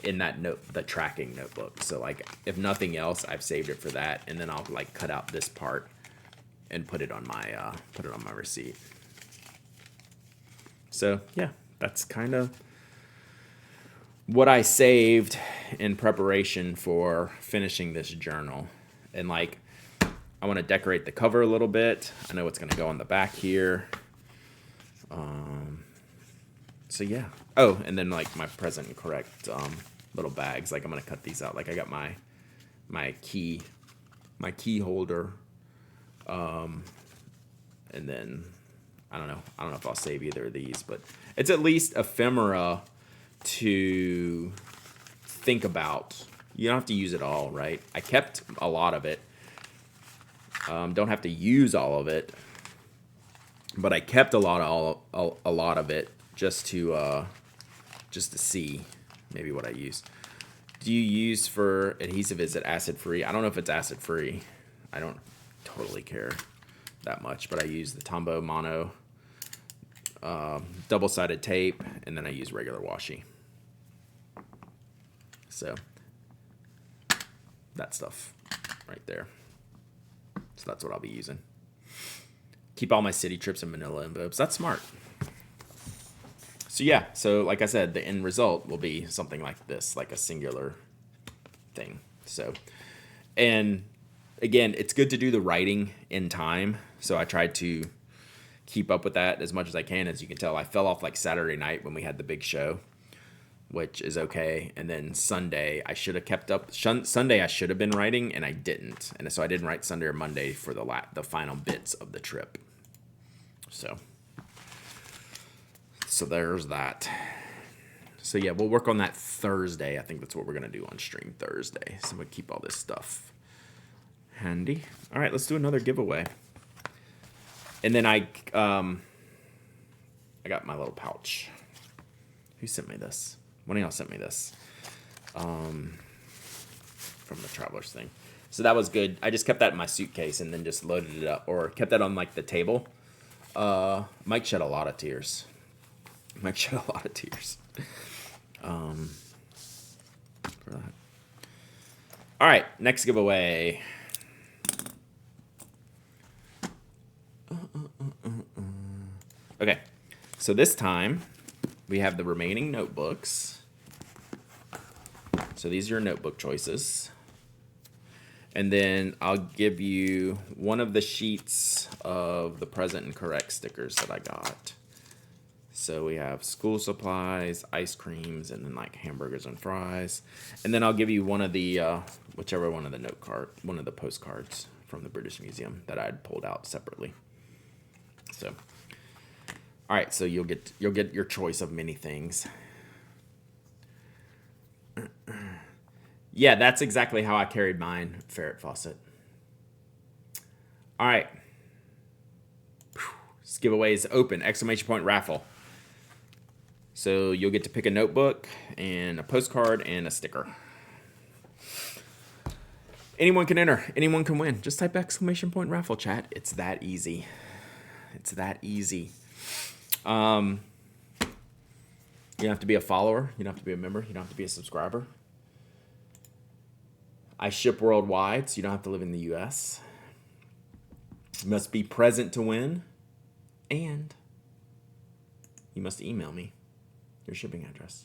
in that the tracking notebook. So like, if nothing else, I've saved it for that, and then I'll like cut out this part and put it on my receipt. So yeah, that's kind of what I saved in preparation for finishing this journal. And like, I want to decorate the cover a little bit. I know what's going to go on the back here. So yeah. Oh, and then like my present and correct little bags. Like I'm going to cut these out. Like I got my key holder. And then I don't know if I'll save either of these, but it's at least ephemera to think about. You don't have to use it all, right? I kept a lot of it. Don't have to use all of it, but I kept a lot of it just to see maybe what I use. do you use for adhesive? Is it acid free? I don't know if it's acid free. I don't totally care that much, but I use the Tombow Mono double-sided tape, and then I use regular washi. So that stuff right there. So that's what I'll be using. Keep all my city trips and manila envelopes. That's smart. So yeah, so like I said, the end result will be something like this, like a singular thing. So, and again, it's good to do the writing in time. So I tried to keep up with that as much as I can. As you can tell, I fell off like Saturday night when we had the big show, which is okay. And then Sunday, I should have kept up. Sunday, I should have been writing, and I didn't. And so I didn't write Sunday or Monday for the final bits of the trip. So there's that. So yeah, we'll work on that Thursday. I think that's what we're going to do on stream Thursday. So we'll keep all this stuff handy. All right, let's do another giveaway. And then I got my little pouch. Who sent me this? One of y'all sent me this. From the travelers thing. So that was good. I just kept that in my suitcase and then just loaded it up, or kept that on like the table. Mike shed a lot of tears. For that. All right, next giveaway. Okay, so this time we have the remaining notebooks. So these are your notebook choices. And then I'll give you one of the sheets of the present and correct stickers that I got. So we have school supplies, ice creams, and then like hamburgers and fries. And then I'll give you one of the, whichever one of the one of the postcards from the British Museum that I had pulled out separately. So, all right, so you'll get your choice of many things. Yeah, that's exactly how I carried mine, Ferret Fawcett. All right. This giveaway is open, exclamation point raffle. So you'll get to pick a notebook and a postcard and a sticker. Anyone can enter. Anyone can win. Just type exclamation point raffle, chat. It's that easy. It's that easy. You don't have to be a follower. You don't have to be a member. You don't have to be a subscriber. I ship worldwide, so you don't have to live in the U.S. You must be present to win. And you must email me your shipping address.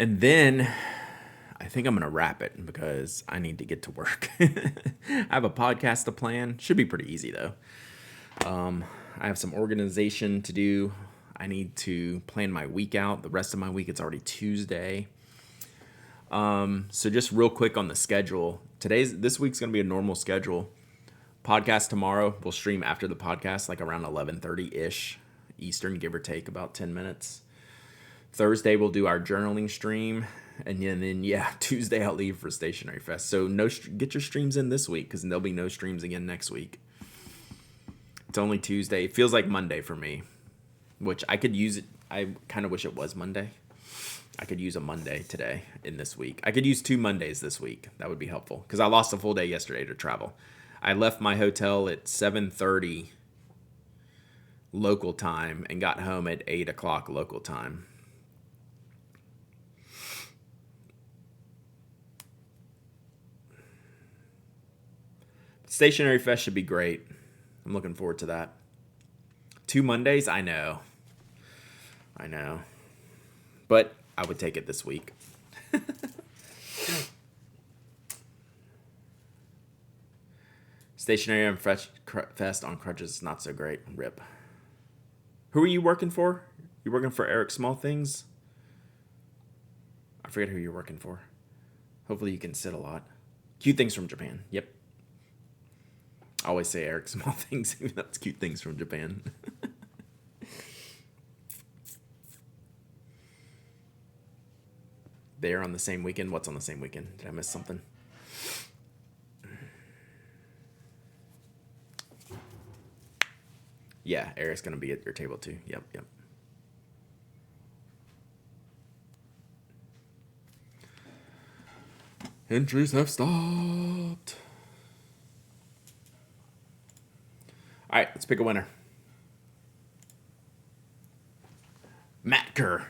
And then I think I'm going to wrap it because I need to get to work. I have a podcast to plan. Should be pretty easy, though. I have some organization to do. I need to plan my week out. The rest of my week, it's already Tuesday. So just real quick on the schedule. This week's going to be a normal schedule. Podcast tomorrow. We'll stream after the podcast, like around 11:30-ish Eastern, give or take about 10 minutes. Thursday, we'll do our journaling stream. And then, Tuesday, I'll leave for Stationery Fest. So get your streams in this week because there'll be no streams again next week. It's only Tuesday. It feels like Monday for me, which I could use it. I kind of wish it was Monday. I could use a Monday today in this week. I could use 2 Mondays this week. That would be helpful because I lost a full day yesterday to travel. I left my hotel at 7:30 local time and got home at 8 o'clock local time. Stationery Fest should be great. I'm looking forward to that. 2 Mondays? I know. But I would take it this week. Stationery and Fest on crutches is not so great. Rip. Who are you working for? You working for Eric Small Things? I forget who you're working for. Hopefully you can sit a lot. Cute Things from Japan. Yep. I always say Eric Small Things, even though it's cute things from Japan. They're on the same weekend. What's on the same weekend? Did I miss something? Yeah, Eric's going to be at your table too. Yep, yep. Entries have stopped. All right, let's pick a winner. Matt Kerr.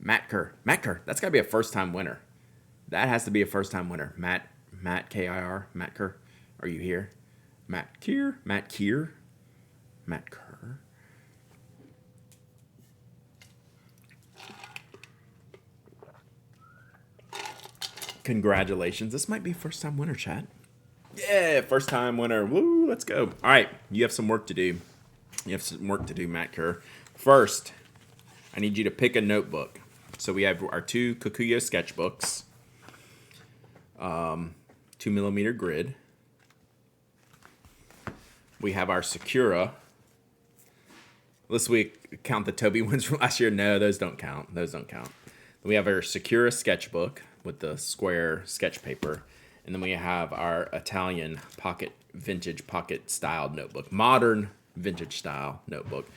That's got to be a first-time winner. That has to be a first-time winner. Matt K-I-R. Matt Kerr. Are you here? Matt Kerr. Congratulations. This might be first-time winner, chat. Yeah, first-time winner. Woo, let's go. All right, you have some work to do. Matt Kerr. First, I need you to pick a notebook. So we have our 2 Kikuyo sketchbooks, 2mm grid. We have our Sakura. Let's count the Toby ones from last year. No, those don't count. We have our Sakura sketchbook with the square sketch paper. And then we have our Italian vintage pocket styled notebook. Modern vintage style notebook.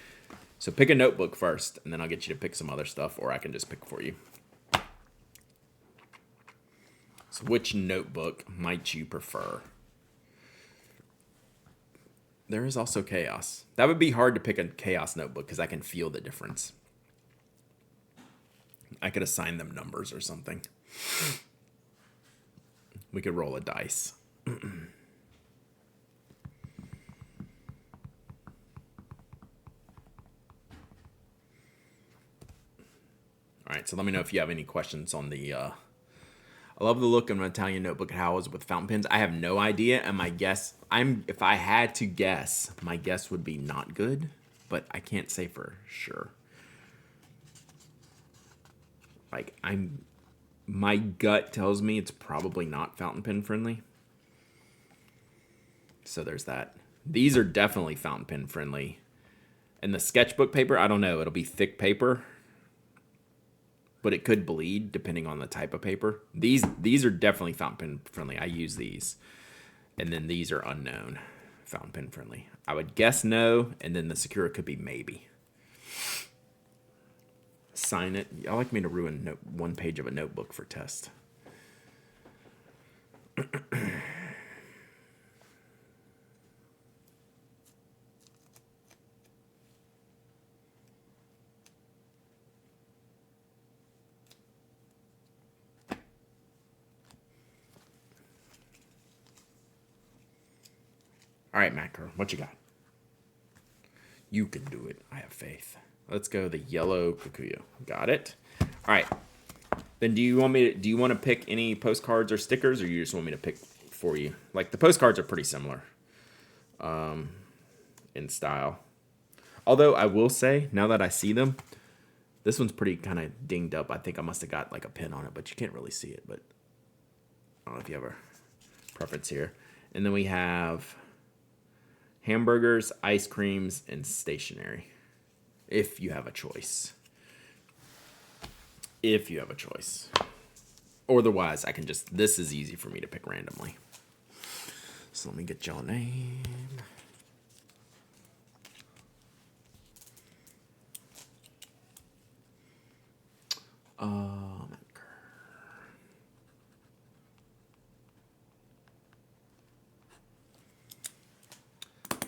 So pick a notebook first, and then I'll get you to pick some other stuff, or I can just pick for you. So which notebook might you prefer? There is also Chaos. That would be hard to pick a Chaos notebook because I can feel the difference. I could assign them numbers or something. We could roll a dice. All right, so let me know if you have any questions on the... I love the look of an Italian notebook. How is it with fountain pens? I have no idea, and my guess... if I had to guess, my guess would be not good, but I can't say for sure. My gut tells me it's probably not fountain pen friendly. So there's that. These are definitely fountain pen friendly. And the sketchbook paper, I don't know. It'll be thick paper. But it could bleed depending on the type of paper. These are definitely fountain pen friendly. I use these. And then these are unknown fountain pen friendly. I would guess no, and then the Sakura could be maybe. Sign it. I like me to ruin one page of a notebook for test. All right, Macker, what you got? You can do it. I have faith. Let's go the yellow Kikuyo. Got it. All right. Then do you want to pick any postcards or stickers, or you just want me to pick for you? Like, the postcards are pretty similar in style. Although I will say, now that I see them, this one's pretty kind of dinged up. I think I must have got like a pin on it, but you can't really see it. But I don't know if you have a preference here. And then we have hamburgers, ice creams, and stationery. If you have a choice. Otherwise, I can just... This is easy for me to pick randomly. So let me get your name.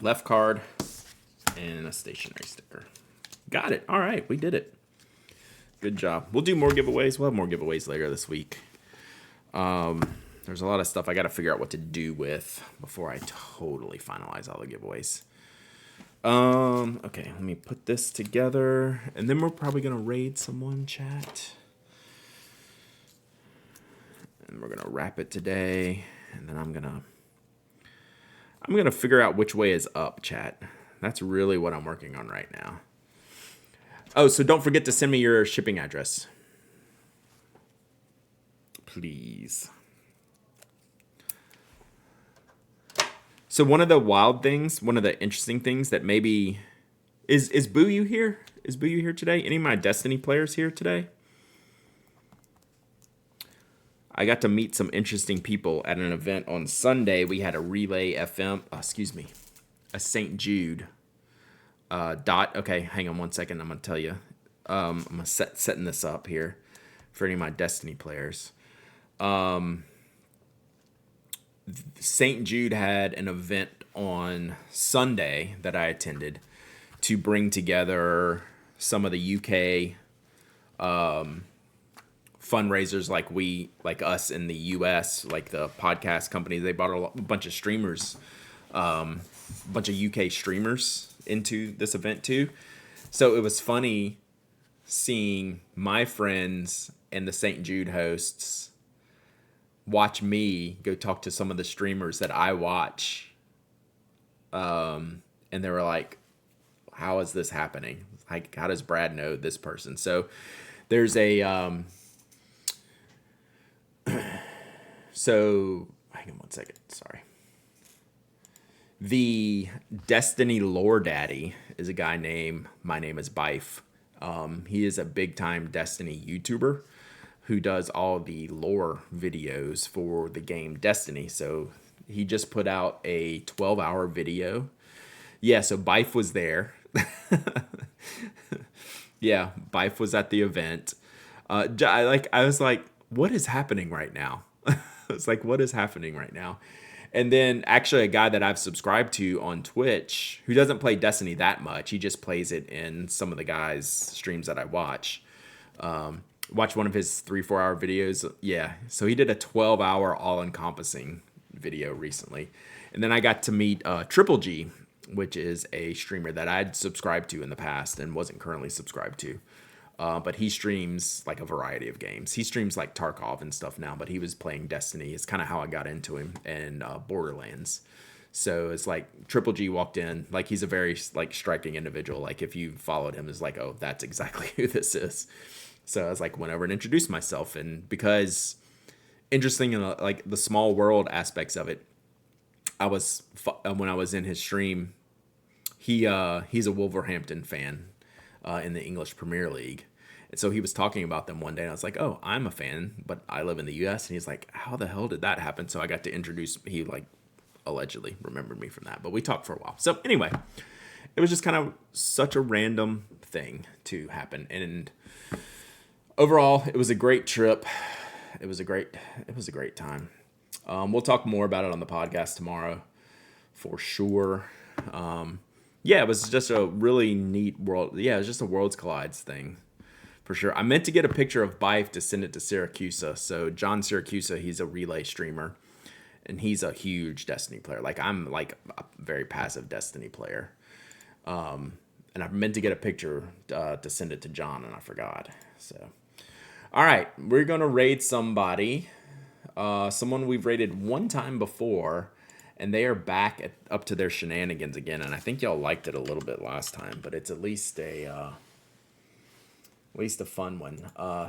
Left card and a stationery sticker. Got it. All right, we did it. Good job. We'll do more giveaways. We'll have more giveaways later this week. There's a lot of stuff I got to figure out what to do with before I totally finalize all the giveaways. Okay, let me put this together, and then we're probably gonna raid someone, chat. And we're gonna wrap it today, and then I'm gonna figure out which way is up, chat. That's really what I'm working on right now. Oh, so don't forget to send me your shipping address. Please. So one of the wild things, one of the interesting things that maybe is Boo you here? Is Boo you here today? Any of my Destiny players here today? I got to meet some interesting people at an event on Sunday. We had a Relay FM, a St. Jude dot. Okay, hang on one second. I'm gonna tell you. I'm gonna setting this up here for any of my Destiny players. St. Jude had an event on Sunday that I attended to bring together some of the UK fundraisers like us in the US, like the podcast companies. They brought a bunch of streamers, a bunch of UK streamers into this event too. So it was funny seeing my friends and the St. Jude hosts watch me go talk to some of the streamers that I watch. And they were like, how is this happening? Like, how does Brad know this person? So there's a, so hang on one second. Sorry. The Destiny lore daddy is a guy named, my name is Bife. He is a big time Destiny YouTuber who does all the lore videos for the game Destiny. So he just put out a 12-hour video. Yeah, so Bife was there. Yeah, Bife was at the event. I was like, what is happening right now? It's like, what is happening right now? And then actually a guy that I've subscribed to on Twitch who doesn't play Destiny that much. He just plays it in some of the guys' streams that I watch. Watch one of his 3-4 hour videos. Yeah. So he did a 12-hour all-encompassing video recently. And then I got to meet Triple G, which is a streamer that I'd subscribed to in the past and wasn't currently subscribed to. But he streams like a variety of games. He streams like Tarkov and stuff now, but he was playing Destiny. It's kind of how I got into him, and Borderlands. So it's like Triple G walked in, like he's a very like striking individual. Like if you followed him, it's like, oh, that's exactly who this is. So I was like, went over and introduced myself, and because interesting in like the small world aspects of it, I was when I was in his stream, he's a Wolverhampton fan in the English Premier League. And so he was talking about them one day, and I was like, oh, I'm a fan, but I live in the U.S. And he's like, how the hell did that happen? So I got to introduce, he like allegedly remembered me from that, but we talked for a while. So anyway, it was just kind of such a random thing to happen. And overall, it was a great trip. It was a great time. We'll talk more about it on the podcast tomorrow for sure. Yeah, it was just a really neat world. Yeah, it was just a Worlds Collides thing for sure. I meant to get a picture of Bife to send it to Syracusa. So John Syracusa, he's a Relay streamer, and he's a huge Destiny player. Like I'm like a very passive Destiny player. And I meant to get a picture to send it to John, and I forgot. So, all right, we're gonna raid somebody. Someone we've raided one time before, and they are back up to their shenanigans again. And I think y'all liked it a little bit last time, but it's at least a fun one.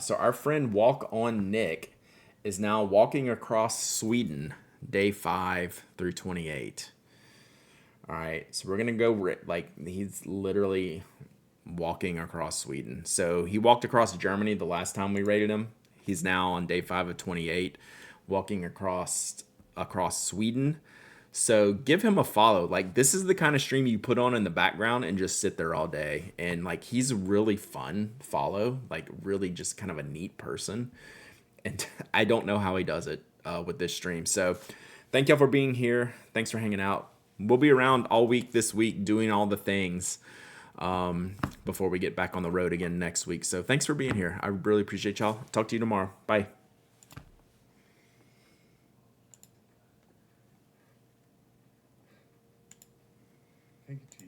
So our friend Walk On Nick is now walking across Sweden, day 5 through 28. All right, so we're gonna go like he's literally walking across Sweden. So he walked across Germany the last time we raided him. He's now on day 5 of 28, walking across Sweden. So give him a follow. Like this is the kind of stream you put on in the background and just sit there all day. And like he's a really fun follow, like really just kind of a neat person. And I don't know how he does it with this stream. So thank y'all for being here. Thanks for hanging out. We'll be around all week this week doing all the things before we get back on the road again next week. So thanks for being here. I really appreciate y'all. Talk to you tomorrow. Bye. Thank you, T.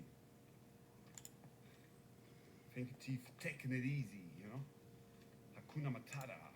Thank you, T, for taking it easy, you know? Hakuna Matata.